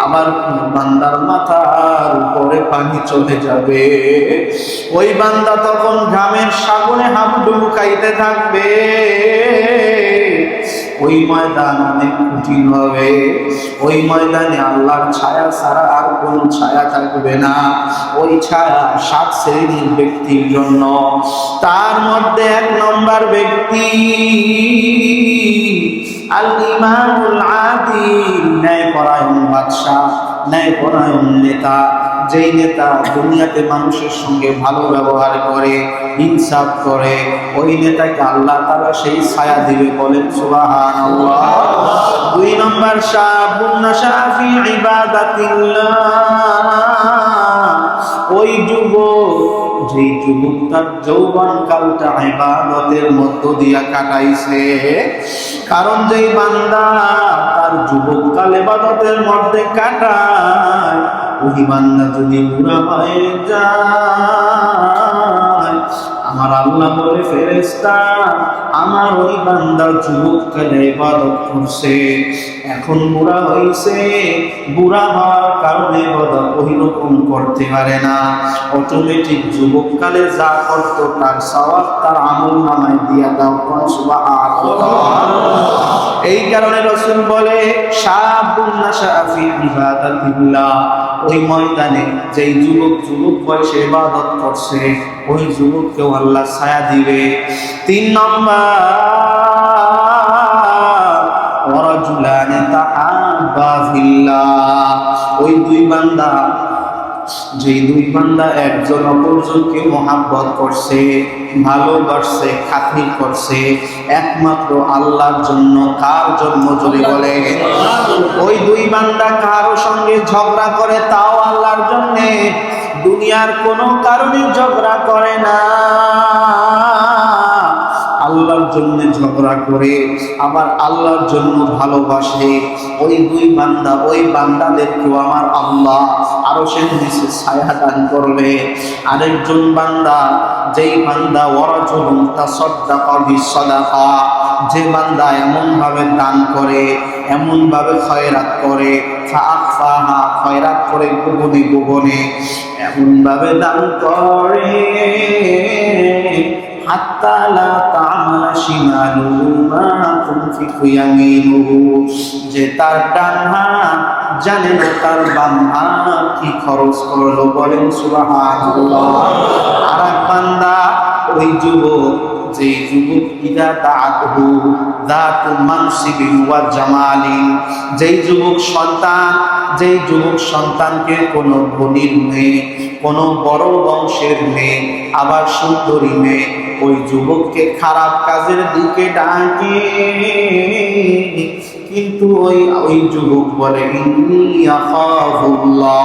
আবার কোন বান্দার মাথার উপরে পানি চলে যাবে। ওই বান্দা তখন ঘামের সাগরে হাবুডুবু খাইতে থাকবে। ওই ময়দান অনেক কঠিন হবে। ওই ময়দানে আল্লাহর ছায়া ছাড়া আর কোন ছায়া থাকবে না। ওই ছায়া 7 শ্রেণীর ব্যক্তির জন্য। তার মধ্যে 1 নম্বর ব্যক্তি আল ইমামুল আদিল, ন্যায়পরায়ণ বাদশাহ, ন্যায়পরায়ণ নেতা, যেই নেতা দুনিয়াতে মানুষের সঙ্গে ভালো ব্যবহার করে, ইনসাফ করে, ওই নেতাকে আল্লাহ তাআলা সেই ছায়া দিবে। বলেন সুবহানাল্লাহ। 2 নম্বর, শাবুন নাশা ফি ইবাদাতিল্লাহ, ওই যুবক, যেই যুবক তার যৌবন কালটা ইবাদতের মধ্য দিয়া কাটাইছে। কারণ যেই বান্দা তার যুবক কাল ইবাদতের মধ্যে কাটায়, ওই বান্দা যদি বুড়া হয়ে যায়, আমার আল্লাহ বলে ফেরেশতা, আমার ওই বান্দা যুবককালে ইবাদত করছে, এখন বুড়া হইছে, বুড়া হওয়ার কারণে ইবাদত ওইরকম করতে পারে না, অটোমেটিক যুবককালে যা করত তার সওয়াব তার আমলনামায় দিয়া দাও। সুবহানাল্লাহ। এই কারণে রাসূল বলে শাবুন নাশা ফি ইবাদাতিল্লাহ, ওই ময়দানে যেই যুবক বয়সে ইবাদত করছে, ওই যুবককেও আল্লাহ ছায়া দিবে। 3 নম্বর, ওয়ারাজুলান তাহাব্বা ফিল্লাহ, ওই 2 বান্দা, যেই 2 বান্দা একজন অপরজনকে মহাব্বত করছে, ভালোবাসছে, খাতির করছে একমাত্র আল্লাহর জন্য। কার জন্য? যদি বলে ওই 2 বান্দা কারো সঙ্গে ঝগড়া করে, তাও আল্লাহর জন্য, দুনিয়ার কোনো কারণে ঝগড়া করে না, আল্লাহর জন্য ঝগড়া করে, আবার আল্লাহর জন্য ভালোবাসে, ওই 2 বান্দা, ওই বান্দাদেরকেও আমার আল্লাহ আরশের নিচে ছায়া দান করবে। আরেকজন বান্দা, যেই বান্দা ওয়ারাজুলুন তাসাদদাকা বিসসাদাকা, যে বান্দা এমন ভাবে দান করে, এমন ভাবে খয়রাত করে, ফাআখফাহা, খয়রাত করে গোপনে গোপনে, এমন ভাবে দান করে, হাত্তা লা তা'মালা শিমালুহু মা তুনফিকু ইয়ামিনুহু, যে তার ডান হাত জানে না তার বাম হাত কি খরচ করলো। বলেন সুবহানাল্লাহ। আরেক বান্দা, ওই যুবক, যেই যুবক ইদা দাআতহু যাতু মানসিবিন ওয়া জামালিন, যেই যুবক সন্তানকে কোনো ধনীর মেয়ে, কোনো বড় বংশের মেয়ে, আবার সুন্দরী মেয়ে, ওই যুবককে খারাপ কাজের দিকে ডাকে, কিন্তু ওই যুবক বলে ইন্নী আখাফুল্লাহ,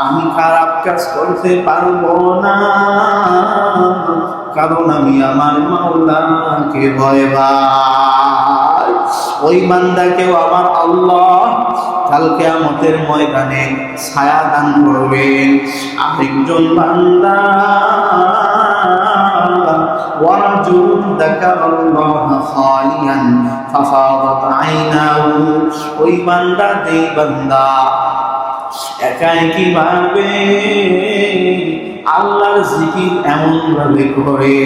আমি খারাপ কাজ করতে পারবো না, কারণ আমি আমার মাওলাকে ভয় পাই। ওই বান্দাকেও আমার আল্লাহ কাল কিয়ামতের ময়দানে ছায়া দান করবেন। আরেকজন বান্দা, ওয়ারাজুলুন যাকারাল্লাহা খালিয়ান ফাফাদাত আইনাহু, ওই বান্দা, যেই বান্দা একাকী ভাবে আল্লাহর জিকির এমন ভাবে করে,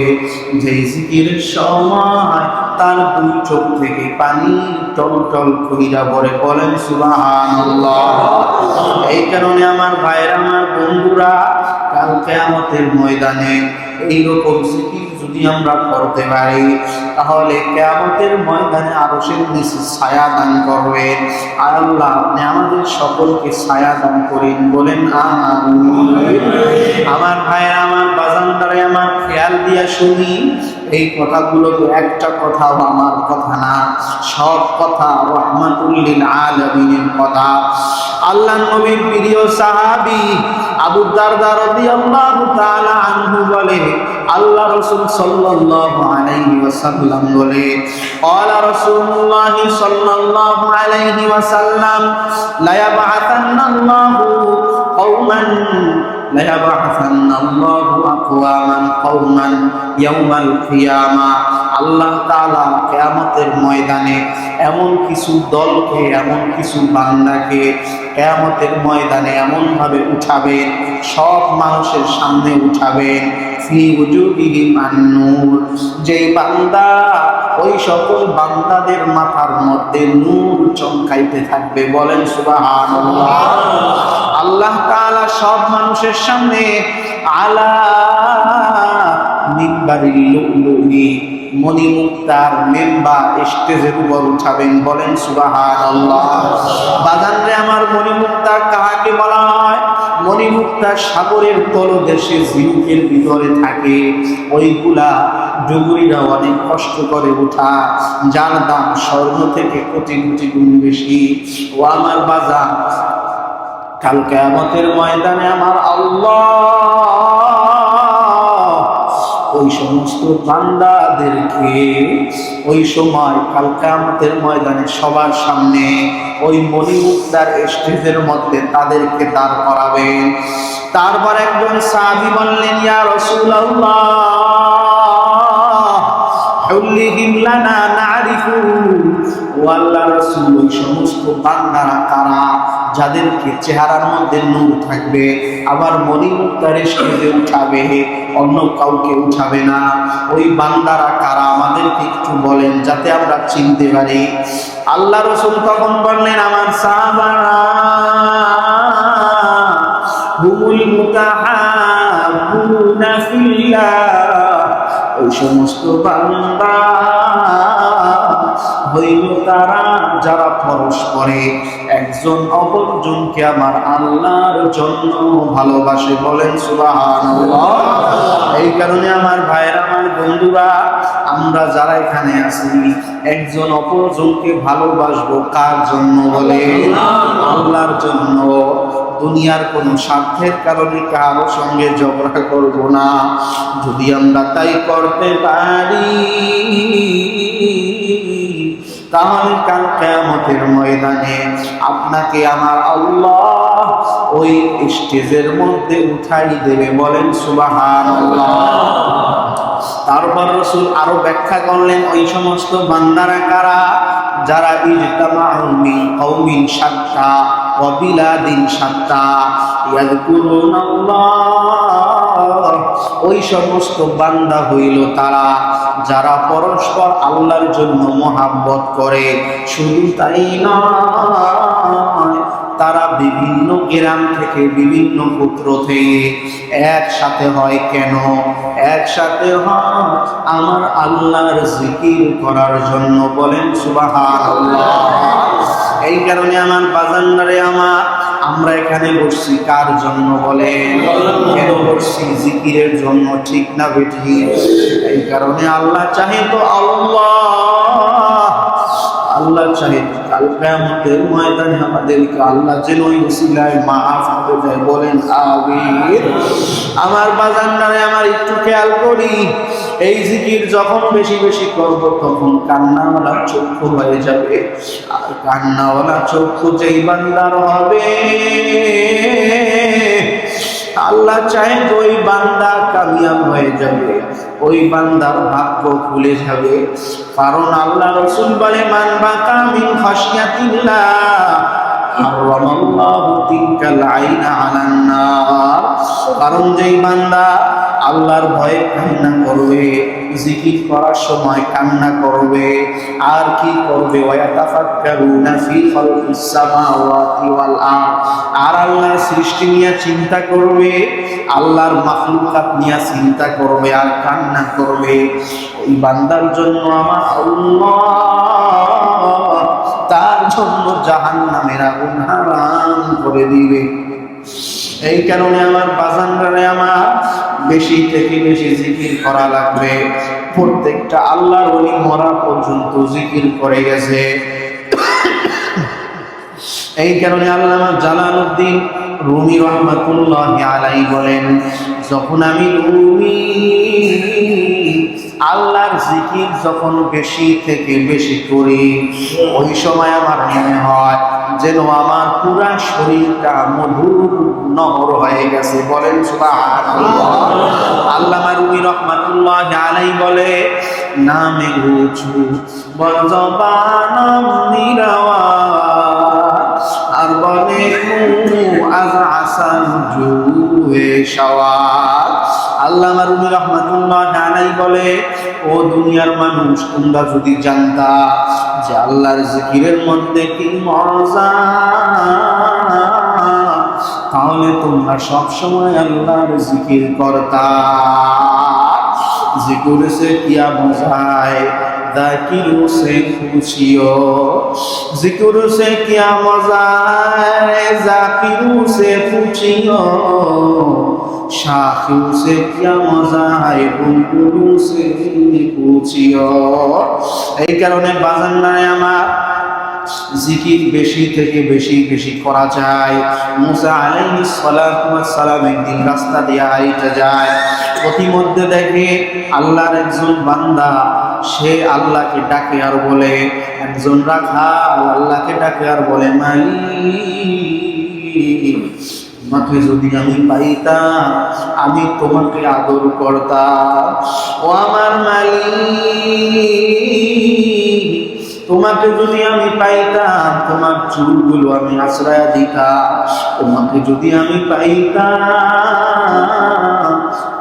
যেই জিকিরের সময় তার 2 চোখ থেকে পানি টলটল কইরা পড়ে। বলেন সুবহানাল্লাহ। এই কারণে আমার ভাইরা, আমার বন্ধুরা, কাল কিয়ামতের ময়দানে এইরকম জিকির যদি আমরা করতে পারি, তাহলে কিয়ামতের ময়দানে আরশের নিচে ছায়া দান করবেন। আর আল্লাহ আপনি আমাদের সকলকে ছায়া দান করেন। বলেন আমিন। আমার ভাইরা, আমার বাজানদারে, আমার খেয়াল দিয়া শুনি, এই কথাগুলো তো একটা কথাও আমার কথা না, সব কথা রাহমাতুল লিল আলামিনের কথা। আল্লাহর নবীর প্রিয় সাহাবী আবু দারদা রাদিয়াল্লাহু তাআলা আনহু বলে, আল্লাহ রাসূল সাল্লাল্লাহু আলাইহি ওয়াসাল্লাম বলে, ক্বালা রাসূলুল্লাহ সাল্লাল্লাহু আলাইহি ওয়াসাল্লাম, লা ইয়াবআথান্নাল্লাহু কওমান, লা ইয়াবআথান্নাল্লাহু আকওয়ামান কওমান ইয়াওমাল কিয়ামা, আল্লাহ তাআলা কিয়ামতের ময়দানে এমন কিছু দলকে, এমন কিছু বান্দাকে কিয়ামতের ময়দানে এমন ভাবে উঠাবেন, সব মানুষের সামনে উঠাবেন, ফি উজুহিহিম আন-নূর, যেই বান্দা, ওই সকল বান্দাদের মাথার মধ্যে নূর চমকাইতে থাকবে। বলেন সুবহানাল্লাহ। আল্লাহ তাআলা সব মানুষের সামনে আলা মিম্বারিল লুলুই, মণিমুক্তার মেম্বার স্টেজের উপর উঠাবেন, বলেন সুবহানাল্লাহ। বাজানরে আমার, মণিমুক্তা কাকে বলা হয়? মণিমুক্তা সাগরের তলদেশে ঝিনুকের ভিতরে থাকে, ওইগুলা ডুবুরিরা অনেক কষ্ট করে ওঠা, যার দাম স্বর্ণ থেকে কোটি কোটি গুণ বেশি। ও আমার বাজান, কাল কিয়ামতের ময়দানে আমার আল্লাহ ওই সমস্ত বান্দাদেরকে ওই সময় কাল কিয়ামতের ময়দানে সবার সামনে ওই মণিমুক্তার স্টেজের মধ্যে তাদেরকে দাঁড় করাবেন। তারপর একজন সাহাবী বললেন, ইয়া রাসূলুল্লাহ হুল্লিহিম লানা নারিফু, ও আল্লাহর রাসূল, ওই সমস্ত বান্দারা কারা যাদেরকে চেহারার মধ্যে নূর থাকবে, আবার মণিমুক্তার স্টেজে উঠাবে, অন্য কাউকে উঠাবে না, ওই বান্দারা কারা আমাদেরকে একটু বলেন যাতে আমরা চিনতে পারি। আল্লাহ রাসূল তখন বললেন, আমার সাহাবারা হুমুল মুতাহাব্বুনা ফিল্লাহ, ওই সমস্ত বান্দা হইল তারা যারা পরস্পরে একজন অপরজনকে আমার আল্লাহর জন্য ভালোবাসে, বলেন সুবহানাল্লাহ। এই কারণে আমার ভাইয়েরা, আমার বন্ধুরা, আমরা যারা এখানে আছি একজন অপরজনকে ভালোবাসবো কার জন্য? বলে আল্লাহর জন্য। দুনিয়ার কোনো স্বার্থের কারণে কারো সঙ্গে ঝগড়া করব না। যদি আমরা তাই করতে পারি তাহলে কাল কিয়ামতের ময়দানে আপনাকে আমার আল্লাহ ওই স্টেজের মধ্যে উঠাই দেবে, বলেন সুবহানাল্লাহ। তারপর রাসূল আরো ব্যাখ্যা করলেন, ওই সমস্ত বান্দারা কারা যারা ইজতামাউ মিন কওমিন শাত্তা ওয়া বিলাদিন শাত্তা ইয়াযকুরুনাল্লাহ, ওই সমস্ত বান্দা হইল তারা যারা পরস্পর আল্লাহর জন্য মহাব্বত করে। শুধু তাই নয়, তারা বিভিন্ন গ্রাম থেকে, বিভিন্ন গোত্র থেকে একসাথে হয়। কেন একসাথে হয়? আমার আল্লাহর জিকির করার জন্য, বলেন সুবহানাল্লাহ। এই কারণে আমার বাজানরে আমার, আমরা এখানে বসছি কার জন্য? বলেন কেন বসছি? জিকিরের জন্য, ঠিক না বেঠি? এই কারণে আল্লাহ চাহে তো আল্লাহ চাহে কাল কিয়ামতের ময়দানে আমাদেরকে আল্লাহ যেন ওই ওসিলায় মাফ করে দেয়, বলেন আমিন। আমার বাজানরে আমার, একটু খেয়াল করি, এই জিকির যখন বেশি বেশি করব তখন কান্নাওয়ালা চক্ষু হয়ে যাবে। আর কান্নাওয়ালা চক্ষু যেই বান্দার হবে আল্লাহ চাহে তো ওই বান্দা কামিয়াব হয়ে যাবে, ওই বান্দার ভাগ্য খুলে যাবে। কারণ আল্লাহ রাসূল বলে, মান বাকা মিন খাশিয়াতিল্লাহ হারামাল্লাহু তিলকাল আইনা আলান নার। কারণ যেই বান্দা আল্লাহর ভয়ে কান্না করবে, জিকির করার সময় কান্না করবে, আর কি করবে? ওয়ায়াতাফাক্কারুনা ফি খালকিস সামাওয়াতি ওয়াল আরদ, আর আল্লাহর সৃষ্টি নিয়ে চিন্তা করবে, আল্লাহর মাখলুকাত নিয়ে চিন্তা করবে, আর কান্না করবে। ওই বান্দার জন্য আমার আল্লাহ তার জন্য জাহান্নামের আগুন হারাম করে দিবে। এই কারণে আমার বাজানরে আমার, বেশি থেকে বেশি জিকির করা লাগবে। প্রত্যেকটা আল্লাহর ওলি মরা পর্যন্ত জিকির করে গেছে। এই কারণে আল্লামা জালালউদ্দিন রুমি রহমাতুল্লাহি আলাইহি বলেন, যখন আমি রুমি আল্লাহর জিকির যখন বেশি থেকে বেশি করি, ওই সময় আমার মনে হয় যেন আমার পুরা শরীরটা মধুর নহর হয়ে গেছে, বলেন সুবহানাল্লাহ। আল্লামা রুমি রহমাতুল্লাহি আলাইহি বলে, নামে উঁচু বজবানম নিরাওয়াজ, আর বলে আজ আসান জুয়ে শাওয়াজ। আল্লামা রুমি রহমাতুল্লাহি আলাইহি বলে, ও দুনিয়ার মানুষ, তোমরা যদি জানতা যে আল্লাহর জিকিরের মধ্যে কি মজা, তাহলে তোমরা সব সময় আল্লাহর জিকির করতা। जिक्र से किया मजा है जाकिरों से पूछियो, जिक्र से क्या मजा है जाकिरों से पूछियो, शाखियों से क्या मजा है बुलबुलों से पूछियो। এই কারণে বাজান্নায় আমার জিকির বেশি থেকে বেশি বেশি করা যায়। মুসা আলাইহিস সালাতু ওয়াস সালাম একদিন রাস্তা দিয়ে হাঁটতে যায়, প্রতিমধ্যে দেখে আল্লাহর একজন বান্দা, সে আল্লাহকে ডাকে আর বলে, একজন রাখাল আল্লাহকে ডাকে আর বলে, মালিক তোমাকে যদি আমি পাইতাম আমি তোমাকে আদর করতাম, ও আমার মালিক তোমাকে যদি আমি পাইতাম তোমার চুলগুলো আমি আশ্রয় দিতাম, তোমাকে যদি আমি পাইতাম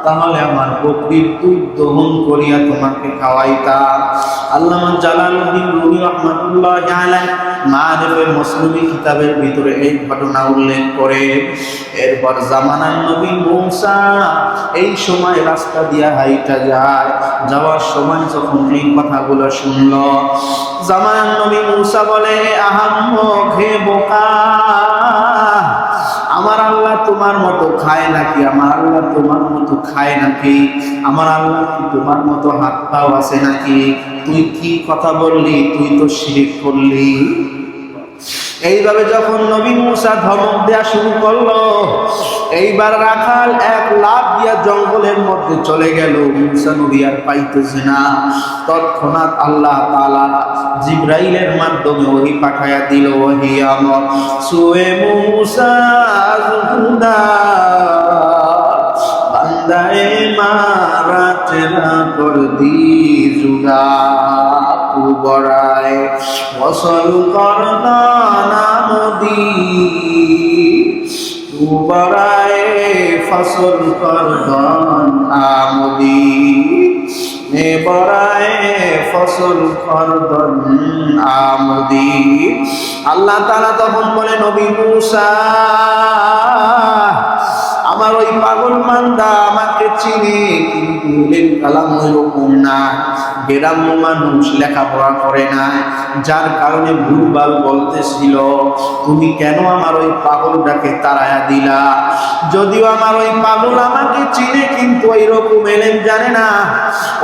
তাহলে আমার বকরির দুধ দহন করিয়া তোমাকে খাওয়াইতাম। আল্লামা জালালউদ্দিন রুমি রাহমাতুল্লাহি আলাইহি মারিফে মুসলিমি কিতাবের ভিতরে এই ঘটনা উল্লেখ করে। এরপর জামানার নবী মূসা এই সময় রাস্তা দিয়া হাইটা যায়, যাওয়ার সময় যখন এই কথাগুলো শুনল, জামানার নবী মূসা বলে, আহাম্মক হে বোকা, আমার আল্লাহ তোমার মতো খায় নাকি? আমার আল্লাহ তোমার মতো খায় নাকি? আমার আল্লাহ কি তোমার মতো হাত পাও আছে নাকি? তুই কি কথা বললি? তুই তো শিরক করলি। এইভাবে যখন নবী মূসা ধমক দেয়া শুরু করলো, এইবার রাখাল এক লাফ দিয়া জঙ্গলের মধ্যে চলে গেল। মূসা নবী আর পাইতেছে না। তৎক্ষণাৎ আল্লাহ তাআলা জিবরাইলের মাধ্যমে ওহী পাঠায়া দিল, ওহী আমর সুয়ে মূসা জুদা বান্দায়ে মারা চেনা কর দি জুদা তু বড়ায় ফসল কর নামদি তু বড়ায় ফসল কর আমদি মে বড়ায় ফসল কর আমদি। আল্লাহ তাআলা তখন বলে, নবী মূসা আমার ওই পাগল বান্দা আমাকে চিনে, কিন্তু এলেম কালাম ওইরকম না, গ্রাম্য মানুষ লেখাপড়া করে না, যার কারণে ভুলভাল বলতেছিল। তুমি কেন আমার ওই পাগলটাকে তাড়ায়া দিলা? যদিও আমার ওই পাগল আমাকে চিনে, কিন্তু ওইরকম এলেম জানে না,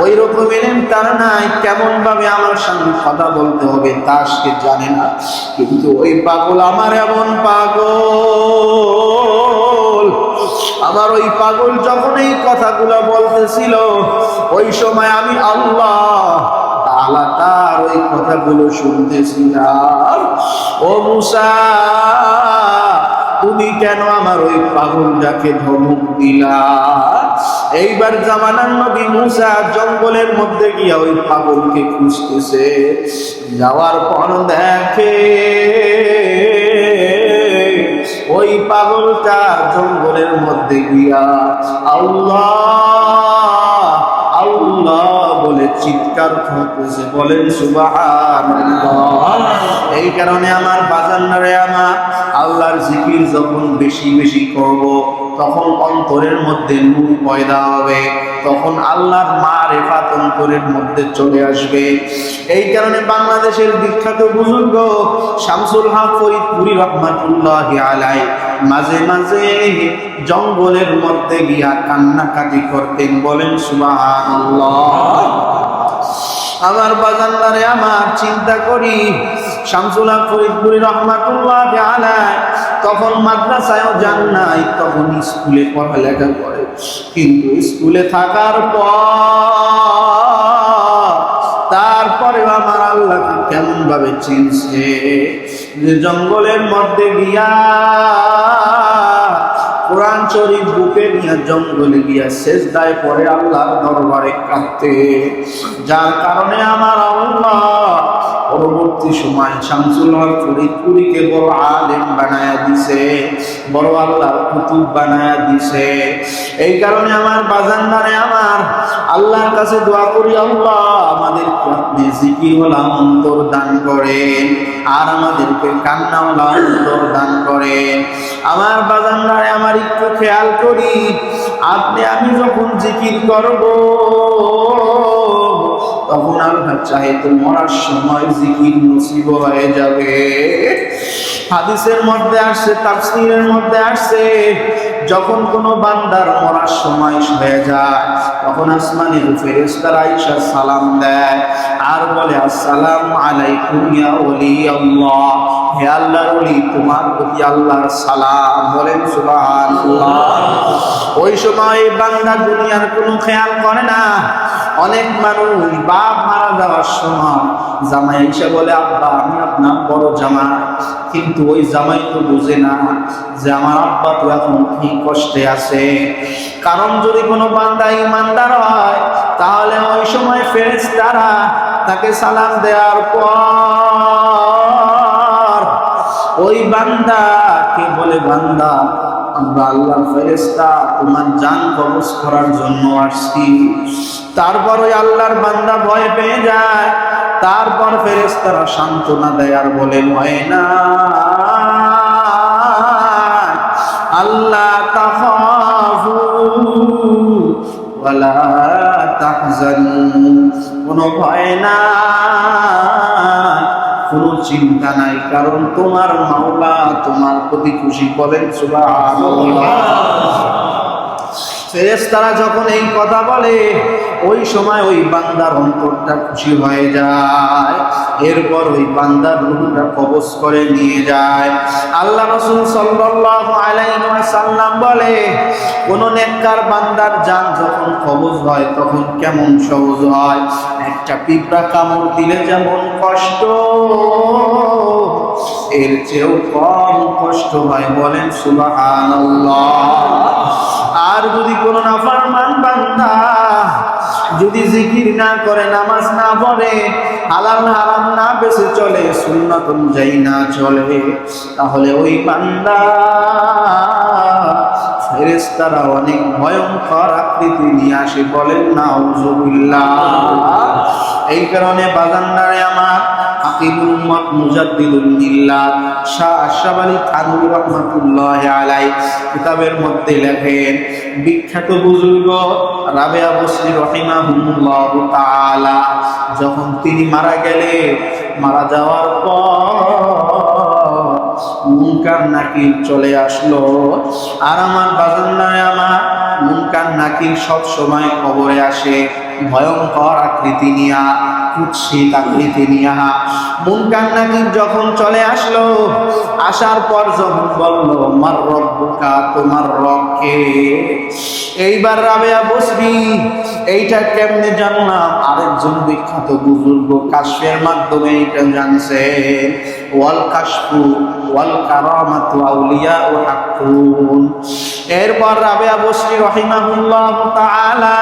ওইরকম এলেম তার নাই, কেমন ভাবে আমার সঙ্গে কথা বলতে হবে তা সে জানে না। কিন্তু ওই পাগল আমার এমন পাগল, আমার ওই পাগল যখন এই কথাগুলো বলতেছিল, ওই সময় আমি আল্লাহ তাআলা তার ওই কথাগুলো শুনতেছিলাম। ও মূসা তুমি কেন আমার ওই পাগলটাকে ধমক দিলা? এইবার জামানার নবী মূসা জঙ্গলের মধ্যে গিয়া ওই পাগলকে খুঁজতেছে। যাওয়ার পর দেখে ওই পাগলটা জঙ্গলের মধ্যে গিয়া আল্লাহ আল্লাহ বলে চিৎকার করতেছে। বলেন সুবহানাল্লাহ। এই কারণে আমার বাজান্নারে আমার আল্লাহর জিকির যখন বেশি বেশি করব, তখন অন্তরের মধ্যে নূর পয়দা হবে, তখন আল্লাহর মারিফাত অন্তরের মধ্যে চলে আসবে। এই কারণে বাংলাদেশের বিখ্যাত বুজুর্গ শামসুল হক ফরিদপুরি রাহমাতুল্লাহি আলাইহি মাঝে মাঝে জঙ্গলের মধ্যে গিয়া কান্নাকাটি করতেন। বলেন সুবহানাল্লাহ। আমার বাজানদারে আমার চিন্তা করি, শামসুল হক ফরিদপুরি রাহমাতুল্লাহি আলাইহি তখন মাদ্রাসায়ও যান নাই, তখন স্কুলে পড়ালেখা করে। কিন্তু স্কুলে থাকার পর তারপরেও আমার আল্লাহকে কেমন ভাবে চিনছে, যে জঙ্গলের মধ্যে গিয়া কোরআন শরীফ বুকে নিয়ে জঙ্গলে গিয়া সেজদায় পড়ে আল্লাহর দরবারে কাঁদতে, যার কারণে আমার আল্লাহ পরবর্তী সময় শামসুল হক ফরিদপুরিকে বড় আলেম বানায়া দিছে, বড় আল্লাহর কুতুব বানায়া দিছে। এই কারণে আমার বাজানদারে আমার আল্লাহর কাছে দোয়া করি, আল্লাহ আমাদেরকে আপনি জিকিরওয়ালা অন্তর দান করেন, আর আমাদেরকে কান্নাওয়ালা অন্তর দান করেন। আমার বাজানদারে আমার একটু খেয়াল করি, আপনি আমি যখন জিকির করব তখন আল্লাহ চাহে তো মরার সময় জিকির নসিব হয়ে যাবে। হাদিসের মধ্যে আসছে, তাফসীরের মধ্যে আসছে, যখন কোনো বান্দার মরার সময় হয়ে যায় তখন আসমানের ফেরেশতারা আইসা সালাম দেয় আর বলে আসসালামু আলাইকুম ইয়া ওলি আল্লাহ, হে আল্লাহর ওলি তোমার প্রতি আল্লাহর সালাম। বলেন সুবহানাল্লাহ। ওই সময় বান্দা দুনিয়ার কোনো খেয়াল করে না। অনেক মানুষ বাপ মারা যাওয়ার সময় জামাই এসে বলে আব্বা আমি আপনার বড় জামাই, কিন্তু ওই জামাই তো বুঝে না যে আমার আব্বা তো এখন কি কষ্টে আছে। কারণ যদি কোনো বান্দা ইমানদার হয় তাহলে ওই সময় ফেরেশতারা তাকে সালাম দেওয়ার পর ওই বান্দাকে বলে বান্দা আমরা আল্লাহর ফেরেশতা তোমার জান কবজ করার জন্য আসছি। তারপর ওই আল্লাহর বান্দা ভয় পেয়ে যায়। তারপর ফেরেশতারা সান্ত্বনা দেয় আর বলে ভয় না, আল্লাহ তাখাফু ওয়ালা তাহজানু, কোনো ভয় না, কোনো চিন্তা নাই, কারণ তোমার মাওলা তোমার প্রতি খুশি। বলেন সুবহানাল্লাহ। ফেরেশতারা যখন এই কথা বলে ওই সময় ওই বান্দার অন্তরটা খুশি হয়ে যায়। এরপর ওই বান্দার রূহটা কবজ করে নিয়ে যায়। আল্লাহ রাসূল সাল্লাল্লাহু আলাইহি ওয়াসাল্লাম বলে কোন নেককার বান্দার জান যখন কবজ হয় তখন কেমন সহজ হয়। একটা পিঁপড়া কামড় দিলে যেমন কষ্ট এর চেয়েও কম কষ্ট হয়। বলেন সুবহানাল্লাহ। আর যদি কোনো নাফরমান বান্দা যদি জিকির না করে, নামাজ না পড়ে, হালাল হারাম না বেঁচে চলে, সুন্নাত অনুযায়ী না চলে, তাহলে ওই বান্দা ফেরেশতারা অনেক ভয়ঙ্কর আকৃতি নিয়ে আসে। বলেন নাউজুবিল্লাহ। এই কারণে বাজানদারে আমার আকিদুল উম্মাত মুজাদ্দিদুল মিল্লাহ শাহ আশরাফ আলী থানভী রাহমাতুল্লাহি আলাইহি কিতাবের মধ্যে লেখেন, বিখ্যাত বুজুর্গ রাবেয়া বসরি রাহিমাহুল্লাহু তাআলা যখন তিনি মারা গেলেন, মারা যাওয়ার পর মুনকার নাকির চলে আসলো। আর আমার বাজানদারে আমার মুনকার নাকির সব সময় কবরে আসে ভয়ঙ্কর আকৃতি নিয়া, কুৎসিত আকৃতি নিয়া। মুনকার নাকির যখন চলে আসলো, আসার পর যখন বলল মার রব্বুকা, তোমার রব কে? এইবার রাবেয়া বসরি এইটা কেমনে জানলাম? আরেকজন বিখ্যাত বুজুর্গ কাশফের মাধ্যমে এইটা জানছে। ওয়াল কাশফু ওয়াল কারামাতু আউলিয়া ও হাক্কুন। এরপর রাবেয়া বসরি রাহিমাহুল্লাহু তাআলা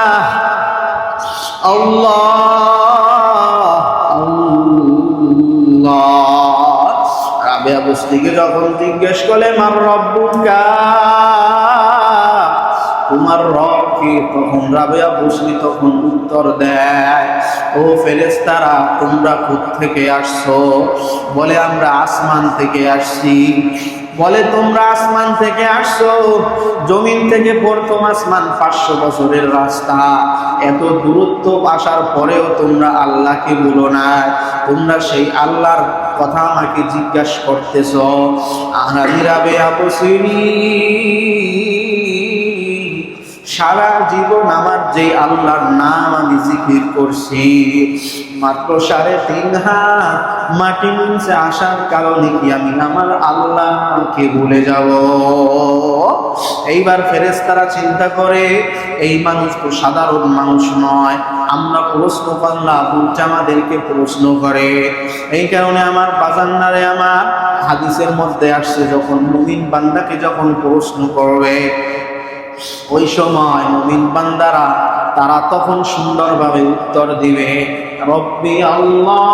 রাবেয়া বসরিকে যখন জিজ্ঞেস করলে মার রব্বুকা, তোমার রব কে? তখন রাবেয়া বসরি তখন উত্তর দেয়, ও ফেরেশতারা তোমরা কোত্থেকে আসছো? বলে আমরা আসমান থেকে আসছি। বলে তোমরা আসমান থেকে আসছো, জমিন থেকে প্রথম আসমান 500 বছরের রাস্তা, এত দূরত্ব আসার পরেও তোমরা আল্লাহকে বলো না, তোমরা সেই আল্লাহর কথা আমাকে জিজ্ঞাসা করতেছ। আমি রাবেয়া বসরি সারা জীবন আমার যে আল্লাহর নাম আমি জিকির করছি, মাত্র 3.5 হাত মাটি নিচে আসার কারণে কি আমি আমার আল্লাহকে ভুলে যাব? এইবার ফেরেশতারা চিন্তা করে এই মানুষ তো সাধারণ মানুষ নয়, আমরা প্রশ্ন করলাম উল্টা আমাদেরকে প্রশ্ন করে। এই কারণে আমার বাজান্নারে আমার হাদিসের মধ্যে আসছে যখন মুমিন বান্দাকে যখন প্রশ্ন করবে ওই সময় মুমিন বান্দারা তারা তখন সুন্দরভাবে উত্তর দিবে, রব্বি আল্লাহ,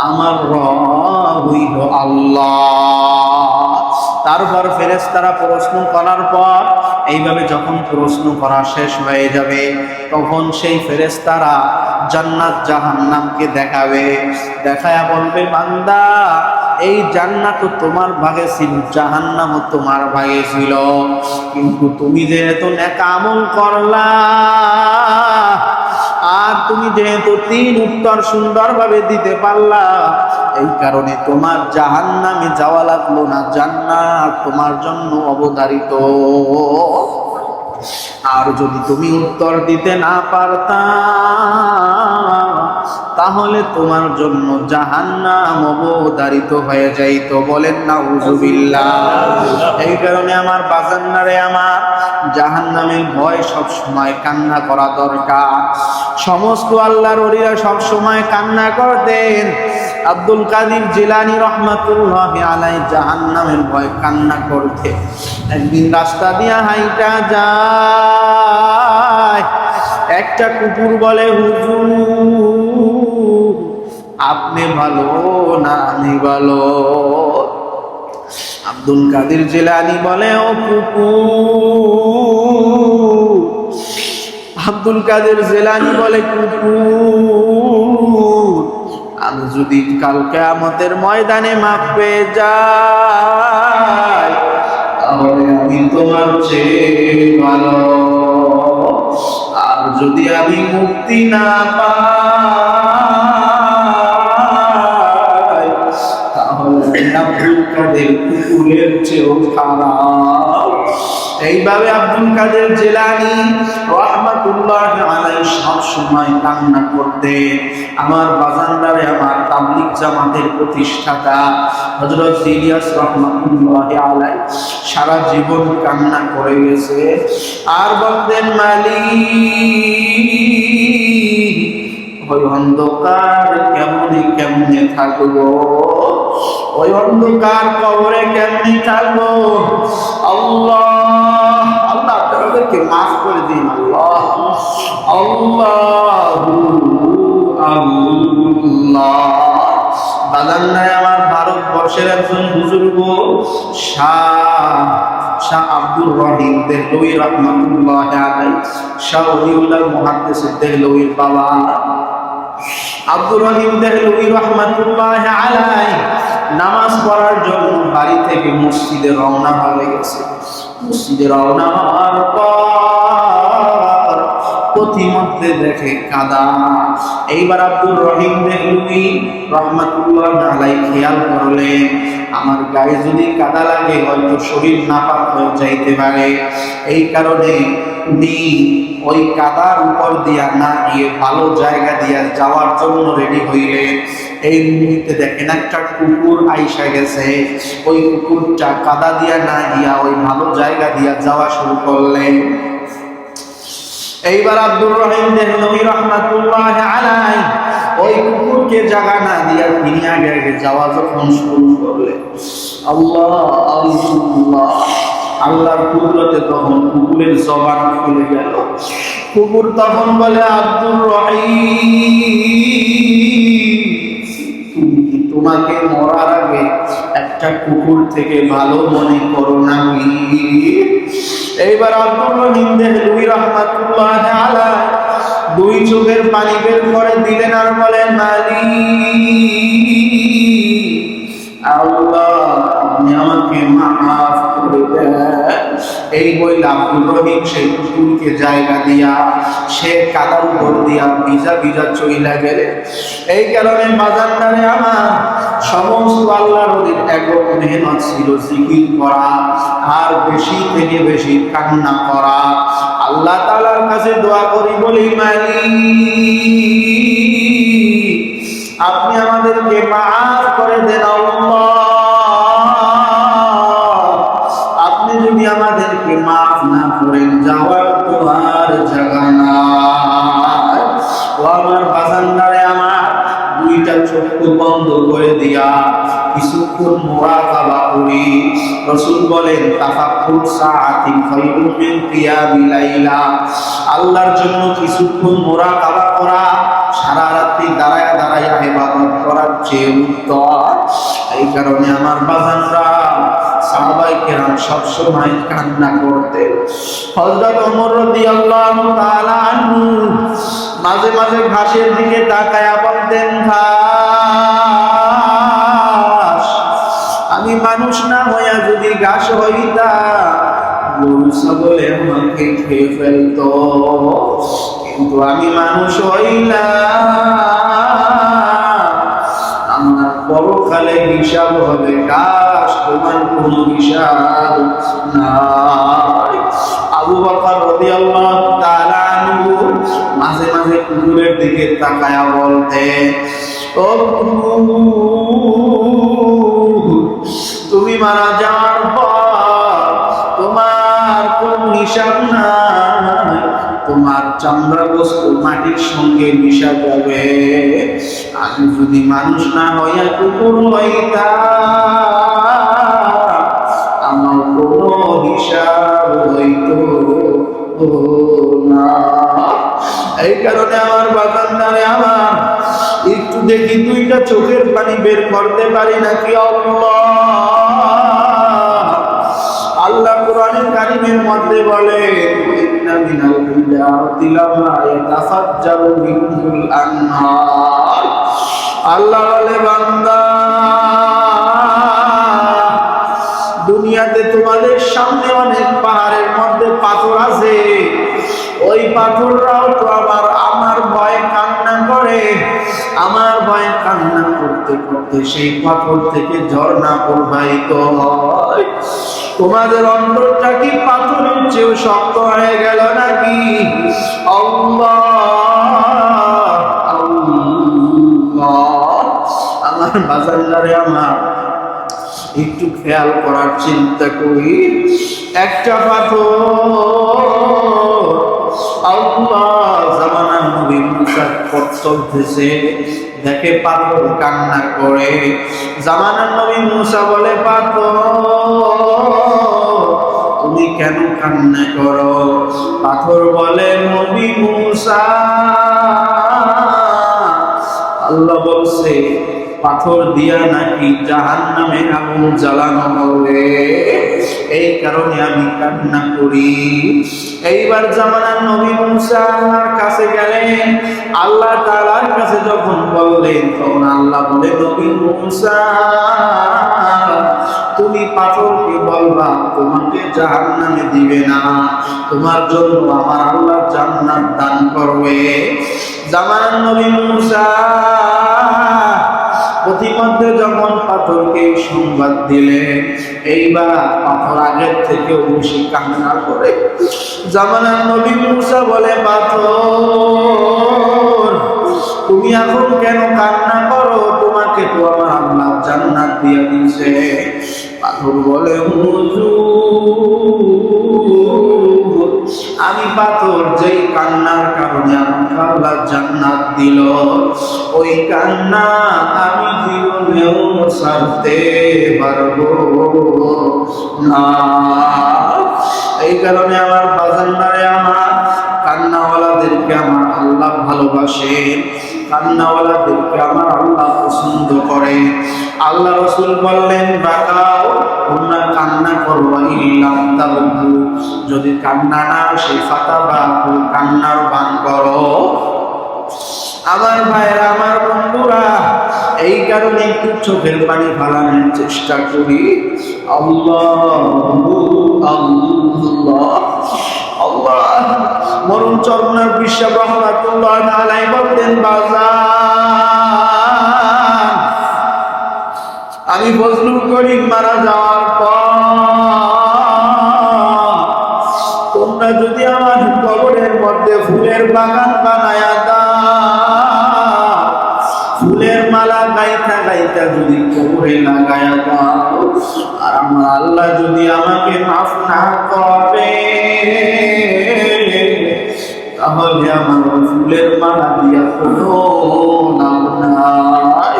আমার রব হইল আল্লাহ। তারপর ফেরেশতারা প্রশ্ন করার পর এইভাবে যখন প্রশ্ন করা শেষ হয়ে যাবে তখন সেই ফেরেশতারা জান্নাত জাহান্নামকে দেখাবে, দেখায়া বলবে বান্দা এই জান্নাতও তোমার ভাগে ছিল, জাহান্নামও তোমার ভাগে ছিল, কিন্তু তুমি যেহেতু নেক আমল করলা আর তুমি যেহেতু 3 উত্তর সুন্দরভাবে দিতে পারলা, এই কারণে তোমার জাহান্নামে যাওয়া লাগলো না, জান্নাত তোমার জন্য অবধারিত। আর যদি তুমি উত্তর দিতে না পারতা তাহলে তোমার জন্য জাহান্নাম অবধারিত হয়ে যাইত। বলেন নাউজুবিল্লাহ। এই কারণে আমার বাজান্নারে আমার জাহান্নামের ভয় সব সময় কান্না করা দরকার। সমস্ত আল্লাহর ওলিরা সব সময় কান্না করতেন। আব্দুল কাদের জিলানী রহমাতুল্লাহি আলাইহি জাহান্নামের ভয় কান্না করতে। একদিন রাস্তা দিয়া হাইটা যায়, একটা কুকুর বলে, হুজুর আপনি ভালো না আমি ভালো? আব্দুল কাদের জিলানী বলে, ও কুকুর। আব্দুল কাদের জিলানী বলে, কুকুর আমি যদি কাল কিয়ামতের ময়দানে মাপ পেয়ে যাই তাহলে আমি তোমার চেয়ে ভালো, আর যদি আমি মুক্তি না পাই তাহলে আব্দুল কাদের কুকুরের চেয়েও খারাপ। এইভাবে আব্দুল কাদের জিলানী রাহমাতুল্লাহি আলাইহি সব সময় কান্না করতে। আমার বাজানদারে আমার তাবলীগ জামাতের প্রতিষ্ঠাতা হযরত ইলিয়াস রাহমাতুল্লাহি আলাইহি সারা জীবন কান্না করে গেছে আর বলতেন, মালিক ওই অন্ধকার কেমনে কেমনে থাকবো, ওই অন্ধকার কবরে কেমনে থাকবো। আল্লাহ আল্লাহ তাদেরকে মাফ করে দিন। আল্লাহ আল্লাহ আল্লাহ। বাজান্নায় আমার ভারতবর্ষের একজন বুজুর্গ শাহ আব্দুর রহিম দেহলভী রাহমাতুল্লাহি আলাইহি, শাহ ওলিউল্লাহ মুহাদ্দিস দেহলভীর বাবা আব্দুর রহিম দেহলভী রাহমাতুল্লাহি আলাইহি নামাজ পড়ার জন্য বাড়ি থেকে মসজিদে রওনা হয়ে গেছে। মসজিদে রওনা হওয়ার পর পথিমধ্যে দেখে কাদা। এইবার আব্দুর রহিম দেহলভী রাহমাতুল্লাহি আলাইহি খেয়াল করলেন, আমার গায়ে যদি কাদা লাগে হয়তো শরীর নাপাক হয়ে যাইতে পারে। এই কারণে উনি ওই কাদার উপর দিয়া না গিয়ে ভালো জায়গা দিয়া যাওয়ার জন্য রেডি হইলেন। এই মুহূর্তে দেখেন একটা কুকুর আইসা গেছে। ওই কুকুরটা কাদা দিয়া না গিয়া ওই ভালো জায়গা দিয়া যাওয়া শুরু করলেন। এইবার আব্দুর রহিম দেহলভী রাহমাতুল্লাহি আলাইহি ওই কুকুরকে জায়গা না দিয়া তিনি আগে আগে যাওয়া যখন শুরু করলেন, আল্লাহ আল্লাহ আল্লাহর কুদরতে তখন কুকুরের জবান খুলে গেল। কুকুর তখন বলে, আব্দুর রহিম তুমি কি তোমাকে মরার আগে একটা কুকুর থেকে ভালো মনে করো নাকি? এইবার আব্দুর রহিম দেহলভী রাহমাতুল্লাহি আলাইহি দুই চোখের পানি বের করে দিলেন আর বলেন, মালিক আল্লাহ আপনি আমাকে মাফ করে দেন। এই বইলা আব্দুর রহিম সেই কুকুরকে জায়গা দিয়া সে কাদার উপর দিয়া ভিজা ভিজা চইলা গেলে। এই কারণে বাজানদারে আমার সমস্ত আল্লাহর ওলির একক মেহনত ছিল জিকির করা আর বেশি থেকে বেশি কান্না করা। আল্লাহ তাআলার কাছে দোয়া করি, বলি মালিক আপনি আমাদেরকে মাফ করে দেন। আপনি যদি আমাদেরকে মাফ না করেন যাওয়ার তো আর জায়গা নাই। ও আমার বাজানদারে আমার দুইটা চক্ষু বন্ধ করে দিয়া কিছুক্ষণ মুরাকাবা করি। রাসূল বলেন, তাফাক্কুর সাআতিন খায়রুম মিন কিয়ামিল লাইলা। আল্লাহর জন্য কিছুক্ষণ মুরাকাবা করা সারা রাত্রি দাঁড়ায় দাঁড়ায় ইবাদত করার চেয়ে উত্তম। এই কারণে আমার বাজানরা সাহাবায়ে কেরাম সব সময় কান্না করতেন। হযরত ওমর রাদিয়াল্লাহু তাআলা আনহু মাঝে মাঝে ঘাসের দিকে তাকায়া বলতেন, ঘাস তুমি মানুষ না হইয়া যদি ঘাস হইতা, গরু ছাগলে আমাকে খেয়ে ফেলতো, কিন্তু আমি মানুষ হইলাম, আমার পরকালে হিসাব হবে। কাশ তোমার কোনো হিসাব নাই। আবু বকর রাদিয়াল্লাহু তাআলা আনহু মাঝে মাঝে কুকুরের দিকে তাকায়া বলতেন, ও তুমি মারা যাওয়ার পর তোমার কোন হিসাব নাই, তোমার চামড়া বস্তু মাটির সঙ্গে মিশা যাবে। আমি যদি মানুষ না হইয়া কুকুর হইতাম, আমার কোনো হিসাব হইত না। এই কারণে আমার বাগানদারে আমার একটু দেখি দুইটা চোখের পানি বের করতে পারি নাকি। আল্লাহ কোরআনের কারিমের মধ্যে বলে, ইন্না মিনাল হিজারতি লামা ইয়াতাফাজ্জারু মিনহুল আনহার। আল্লাহ বলে, বান্দা দুনিয়াতে তোমাদের সামনে অনেক পাহাড়ের মধ্যে পাথর আছে, ওই পাথররাও তো আমার ভয়ে কান্না করে, আমার ভয়ে কান্না করতে করতে সেই পাথর থেকে ঝর্ণা প্রবাহিত হয়। তোমাদের অন্তরটা কি পাথরের চেয়েও শক্ত হয়ে গেল নাকি? আল্লাহ আল্লাহ, আমার বাজারে আমার একটু খেয়াল করার চিন্তা করি। একটা পাথর আল্লাহ জামানার নবী মুসা করতেছে, দেখে পাথর কান্না করে। জামানার নবী মুসা বলে, পাথর তুমি কেন কান্না করো? পাথর বলে, নবী মুসা আল্লাহ বলছে পাথর দিয়া নাকি জাহান্নামে আগুন জ্বালানো হবে, এই কারণে আমি কান্না করি। এইবার জামানার নবী মুসা আল্লাহর কাছে গেলেন, আল্লাহ তাআলার কাছে যখন বললেন, তখন আল্লাহ বলে, নবী মুসা তুমি পাথরকে বলবা তোমাকে জাহান্নামে দিবে না, তোমার জন্য আমার আল্লাহ জান্নাত দান করবে। জামানার নবী মুসা প্রতিমধ্যে যখন পাথরকে সংবাদ দিলেন, এইবার পাথর আগের থেকেও বেশি কান্না করে। জামানার নবী মুসা বলে, পাথর তুমি এখন কেন কান্না করো? তোমাকে তো আমার আল্লাহ জান্নাত দিয়ে দিয়েছে। পাথর বলে, হুজুর আমি পাথর যেই কান্নার কারণে আমাকে আল্লাহ জান্নাত দিল, ওই কান্না আমি জীবনেও ছাড়তে পারবো না। এই কারণে আমার বাজারে আমার কান্নাওয়ালাদেরকে আমার আল্লাহ ভালোবাসেন, কান্নাওয়ালাদেরকে আমার আল্লাহ পছন্দ করে। আল্লাহ রাসূল বললেন, বাকাও তোমরা কান্না করবা, ইল্লাম তাবকু যদি কান্না না আসে ফাতাবাকু কান্নার বান করো। আমার ভাইরা, আমার বন্ধুরা, এই কারণে একটু চোখের পানি ফালানোর চেষ্টা করি। আল্লাহ আল্লাহ আল্লাহ। মরুন চরনার বিশ্ব রহমাতুল্লাহ আলাইহি বলতেন, বাজার আমি ফজলুল করিম মারা যাওয়ার পর তোমরা যদি আমার কবরের মধ্যে ফুলের বাগান বানায়া দাও, ফুলের মালা গাইতা গাইতা যদি কবরে লাগায়া দাও, আর আমার আল্লাহ যদি আমাকে মাফ না করে, তাহলে আমার ফুলের মালা দিয়া কোনো লাভ নাই।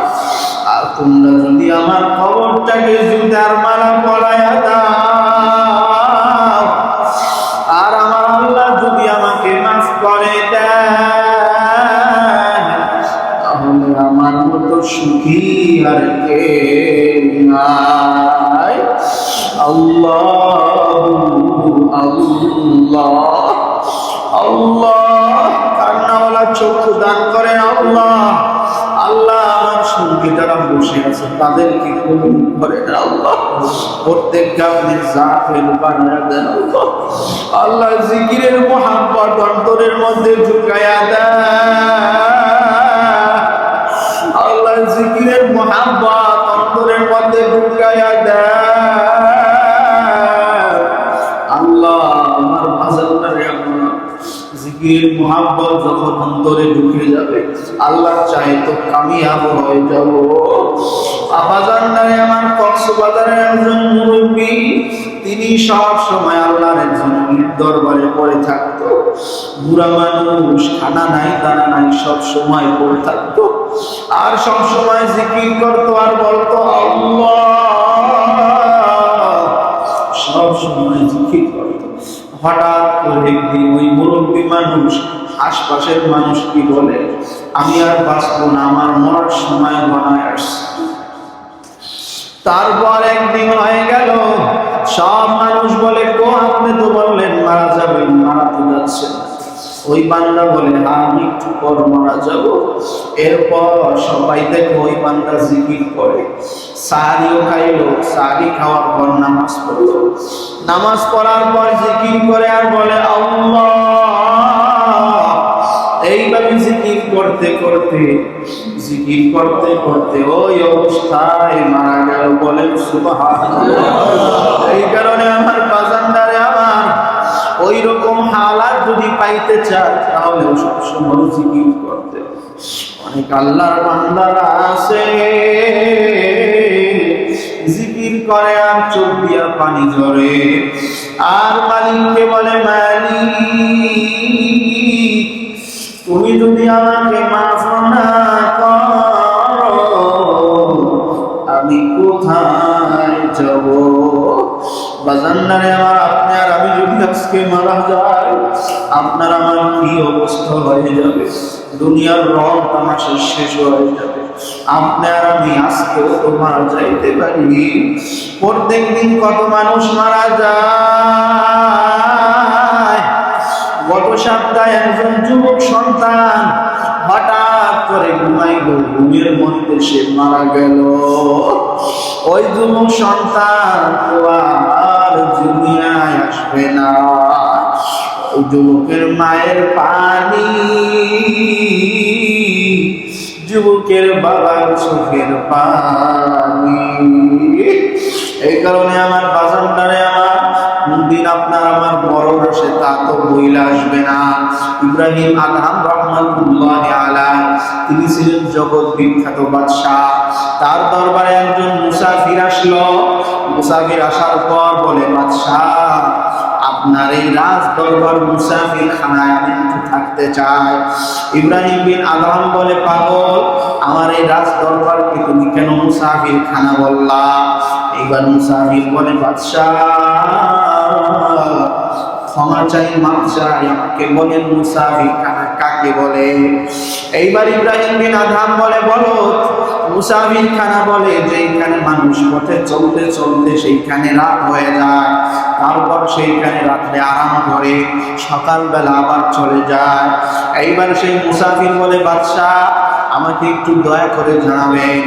আর তোমরা যদি আমার খবরটাকে জুতার মালা পরায়া দাও, আর আমার আল্লাহ যদি আমাকে মাফ করে দেয়, তাহলে আমার মতো সুখী আর কে নাই। আল্লাহ আল্লাহ আল্লাহ, কান্নাওয়ালা চক্ষু দান করেন আল্লাহ। আল্লাহ আমার সঙ্গে মুরব্বী যারা বসে আছে তাদেরকে কবুল করেন আল্লাহ। প্রত্যেককে আপনি জাফের বানিয়ে দেন আল্লাহ। আল্লাহ জিকিরের মোহাব্বত অন্তরের মধ্যে ঢুকায়া দেন আল্লাহ। জিকিরের মোহাব্বত অন্তরের মধ্যে ঢুকায়া দেন আল্লাহ। আমার ভাষাটারে জিকির মোহাব্বত যখন অন্তরে ঢুকে যাবে আল্লাহ চাহে তো কামিয়াব হয়ে যাব। আবাজানদারে আমার কক্সবাজারের একজন মুরব্বী, তিনি সব সময় আল্লাহর একজন দরবারে পড়ে থাকতো। বুড়া মানুষ, খানা নাই দানা নাই, সব সময় পড়ে থাকতো আর সব সময় জিকির করতো আর বলতো আল্লাহ, সব সময় জিকির করতো। হঠাৎ করে একদিন ওই মুরব্বী মানুষ আশপাশের মানুষ কি বলে, আমি আর বাঁচবো না, আমার মরার সময় বানায় আসছে। তারপর একদিন হয়ে গেল, সব মানুষ বলে কো আপনি তো বললেন মারা যাবেন, মারা তো যাচ্ছে না। ওই বান্দা বলে আমি একটু পর মারা যাব। এরপর সবাই দেখো ওই বান্দা জিকির করে, সাহারিও খাইলো, সাহারি খাওয়ার পর নামাজ পড়লো, নামাজ পড়ার পর জিকির করে আর বলে আল্লাহ। এইভাবে জিকির করতে করতে ওই অবস্থায় মারা গেল। বলেন সুবহানাল্লাহ। এই কারণে আমার বাজানদারে আমার ওই রকম হালাত যদি পাইতে চায় তাহলে সবসময় জিকির করতে হবে। অনেক আল্লাহর বান্দারা আছে জিকির করে আর চোখ দিয়া পানি ঝরে আর মালিককে বলে মালিক তুমি যদি আমাকে মাফ না করো আমি কোথায় যাব? বাজান্নারে আমার আপনি আর আমি যদি আজকে মারা যাই আপনার আমার কি অবস্থা হয়ে যাবে? দুনিয়ার রং তামাশা শেষ হয়ে যাবে। আপনি আর আমি আজকেও তো মারা যাইতে পারি। প্রত্যেক দিন কত মানুষ মারা যায়। গত সপ্তাহে একজন যুবক সন্তান হঠাৎ করে ঘুমাইল, ঘুমের মধ্যে সে মারা গেল। ওই যুবক সন্তান আর দুনিয়ায় আসবে না। ওই যুবকের মায়ের পানি, যুবকের বাবার চোখের পানি। এই কারণে আমার বাজানটারে আমার দিন আপনার আমার বড় আসে তা তো বইলে আসবে না। ইব্রাহিম আদহাম রহমাতুল্লাহি আলাইহি তিনি ছিলেন জগৎ বিখ্যাত বাদশাহ। তার দরবারে একজন মুসাফির আসলো। মুসাফির আসার পর বলে বাদশাহ আপনার এই রাজ দরবার মুসাফির খানায় আমি একটু থাকতে চাই। ইব্রাহিম বিন আদহাম বলে পাগল, আমার এই রাজ দরবারকে তুমি কেন মুসাফির খানা বললা? এইবার মুসাফির বলে বাদশাহ ক্ষমা চাই, মাফ চাই, আমাকে বলেন মুসাফির খানা কাকে বলে? এইবার ইব্রাহিম বিন আদহাম বলে বলো। মুসাফির খানা বলে যেখানে মানুষ পথে চলতে চলতে সেইখানে রাত হয়ে যায়, তারপর সেইখানে রাত্রে আরাম করে সকালবেলা আবার চলে যায়। এইবার সেই মুসাফির বলে বাদশাহ আমাকে একটু দয়া করে জানাবেন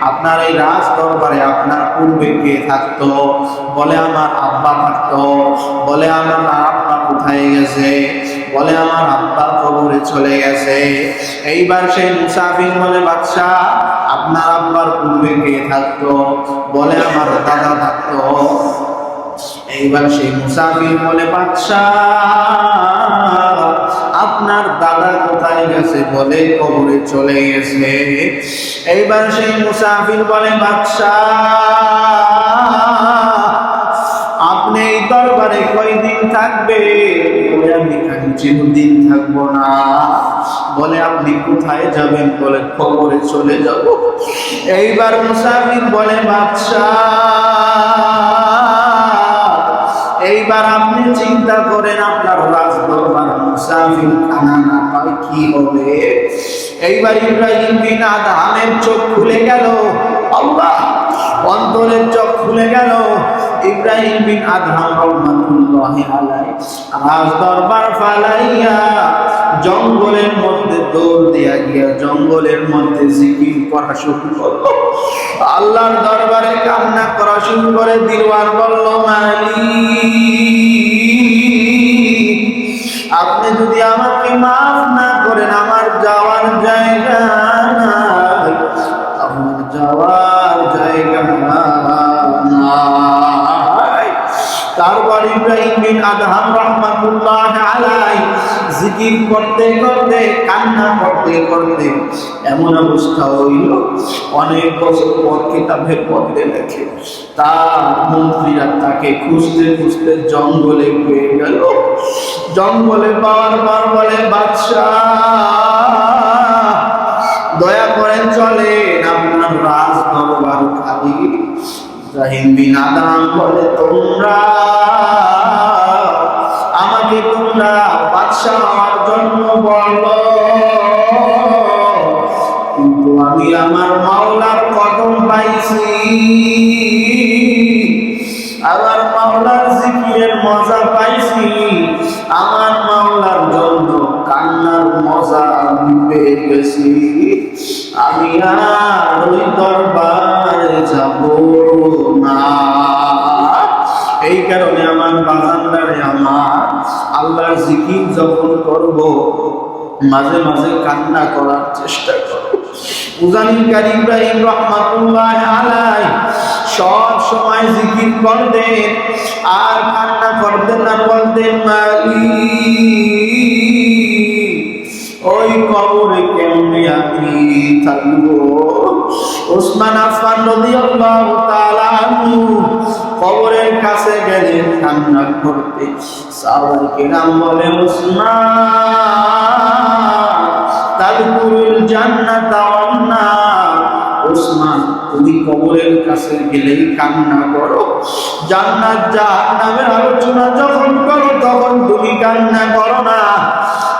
আপনার এই রাজ দরবারে আপনার পূর্বে কে থাকতো? বলে আমার আব্বা থাকতো। বলে আমার আব্বা কোথায় গেছে? বলে আমার আব্বা কবরে চলে গেছে। এইবার সেই মুসাফির বলে বাদশাহ আপনার আব্বার পূর্বে কে থাকতো? বলে আমার দাদা থাকতো। এইবার সেই মুসাফির বলে বাদশাহ আপনার দাদা কোথায় গেছে? বলে কবরে চলে গেছে। এইবার সেই মুসাফির বলে বাদশাহ আপনি এই দরবারে কয়দিন থাকবে? বলে আমি এখানে চিরদিন থাকবো না। বলে আপনি কোথায় যাবেন? বলে কবরে চলে যাব। এইবার মুসাফির বলে বাদশাহ এইবার আপনি চিন্তা করেন আপনার রাজ দরবার মুসাফির খানা না পায় কি হবে? এইবার ইব্রাহিম বিন আদহামের চোখ খুলে গেল। আল্লাহ অন্তরের চোখ খুলে গেল। ইব্রাহিম বিন আদহাম রাহমাতুল্লাহি আলাইহি রাজ দরবার ফালাইয়া জঙ্গলের মধ্যে দৌড় দিয়া গিয়া জঙ্গলের মধ্যে জিকির করা শুরু করলো, আল্লাহর দরবারে কান্না করা শুরু করে দিল আর বলল, মালিক, আপনি যদি আমাকে মাফ না করেন আমার যাওয়ার জায়গা নাই, আমার যাওয়ার জায়গা নাই। তারপর ইব্রাহিম বিন আদহাম রাহমাতুল্লাহি আলাইহি জিকির করতে করতে কান্না করতে করতে এমন অবস্থা হইল, অনেক বছর পর কিতাবের মধ্যে লেখে তার মন্ত্রীরা তাকে খুঁজতে খুঁজতে জঙ্গলে পেয়ে গেল। জঙ্গলে পাওয়ার পর বলে, বাদশাহ দয়া করে চলেন, আপনার রাজ দরবার খালি। ইব্রাহিম বিন আদহাম বলে, আমাকে তোমরা বাদশাহ হওয়ার জন্য বলো, কিন্তু আমি আমার মাওলার কদম পাইছি, আমার মাওলার জিকিরের মজা পাইছি, আমার মাওলার জন্য কান্নার মজা আমি পেয়ে গেছি, আমি আর ওই দরবারে যাব না। এই কারণে আমার বাজানদারে, আমার আল্লাহর জিকির যখন করব মাঝে মাঝে কান্না করার চেষ্টা করব। উজানিকারী ইব্রাহিম রাহমাতুল্লাহি আলাইহি সব সময় জিকির করতেন আর কান্না করতেন আর বলতেন, মালিক, ওই কবরে কেমনে আমি থাকবো? ওসমান আফফান রাদিয়াল্লাহু তাআলা আনহু কবরের কাছে গেলেন কান্না করতে। সাহাবায়ে কেরাম বলে, ওসমান তাদকুরুল জান্নাতা ওয়ান নার, ওসমান তুমি কবরের কাছে গেলেই কান্না করো, জান্নাত জাহান্নামের আলোচনা যখন করো তখন তুমি কান্না করো না,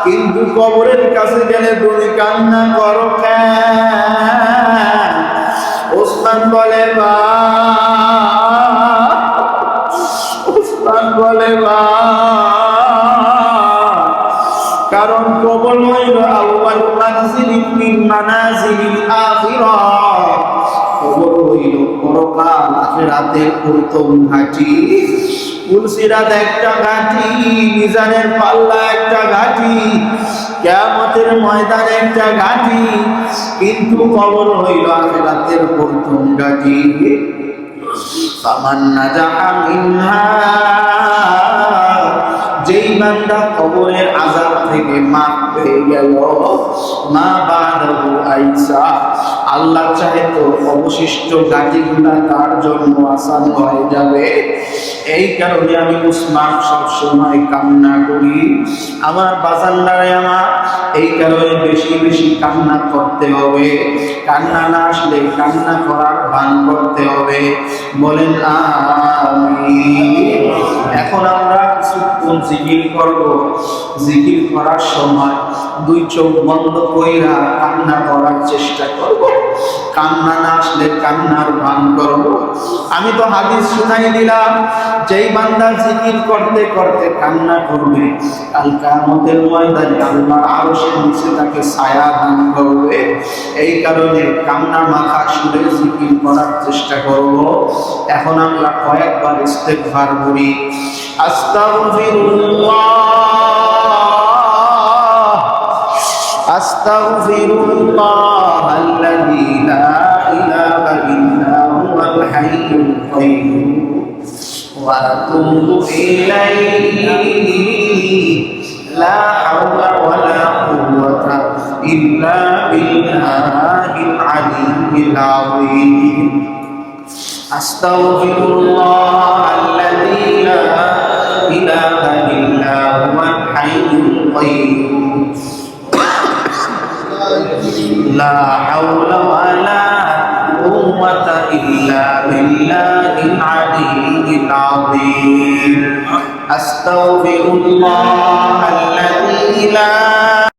কিন্তু কবরের কাছে গেলে তুমি কান্না করো কেন? ওসমান বলে, কারণ কবর হইল আউয়াল মানজিলিন মিন মানাজিলিল আখিরাহ, কবর হইল পরকাল আখিরাতের প্রথম ঘাঁটি। পুলসিরাত একটা ঘাঁটি, মিজানের পাল্লা একটা ঘাঁটি, কিয়ামতের ময়দান একটা ঘাঁটি, কিন্তু কবর হইল আখিরাতের প্রথম ঘাঁটি। ফামান নাজাহা মিনহা, যেই বান্দা কবরের আযাব থেকে মাফ পেয়ে গেল, মা বাদাহু আইসা, আল্লাহ চাহে তো অবশিষ্ট ঘাটিগুলা তার জন্য আসান হয়ে যাবে। এই কারণে আমি উসমান সব সময় কান্না করি, আমার বাজানদারে আমার, এই কারণে বেশি বেশি কান্না করতে হবে, কান্না না আসলে কান্না করার ভান করতে হবে। বলেন আমিন। এখন আমরা কিছুক্ষণ জিকির করব, জিকির করার সময় দুই চোখ বন্ধ কইরা কান্না করার চেষ্টা করব, কান্না না আসলে কান্নার ভান করব। আমি তো হাদিস শুনাই দিলাম, যেই বান্দা জিকির করতে করতে কান্না করবে কাল কিয়ামতের ময়দানে আল্লাহর আরশের নিচে তাকে ছায়া দান করবে। এই কারণে কান্না মাখা সুরে জিকির করার চেষ্টা করব। এখন আমরা কয়েকবার ইস্তেগফার করি। আস্তাগফিরুল্লাহ, আস্তাগফিরুল্লাহ আল্লাযী লা ইলাহা ইল্লা হুয়াল হাইয়ুল কাইয়্যুম ওয়া আতুবু ইলাইহি লা হাওলা ওয়ালা কুওয়াতা ইল্লা বিল্লাহিল আলিয়্যিল আযীম। আস্তাগফিরুল্লাহ আল্লাযী লা ইলাহা ইল্লা হুয়াল হাইয়ুল কাইয়্যুম লা হাওলা ওয়ালা কুওয়াতা ইল্লা বিল্লাহিল আলিয়্যিল আযীম। আস্তাগফিরুল্লাহ আল্লাযী লা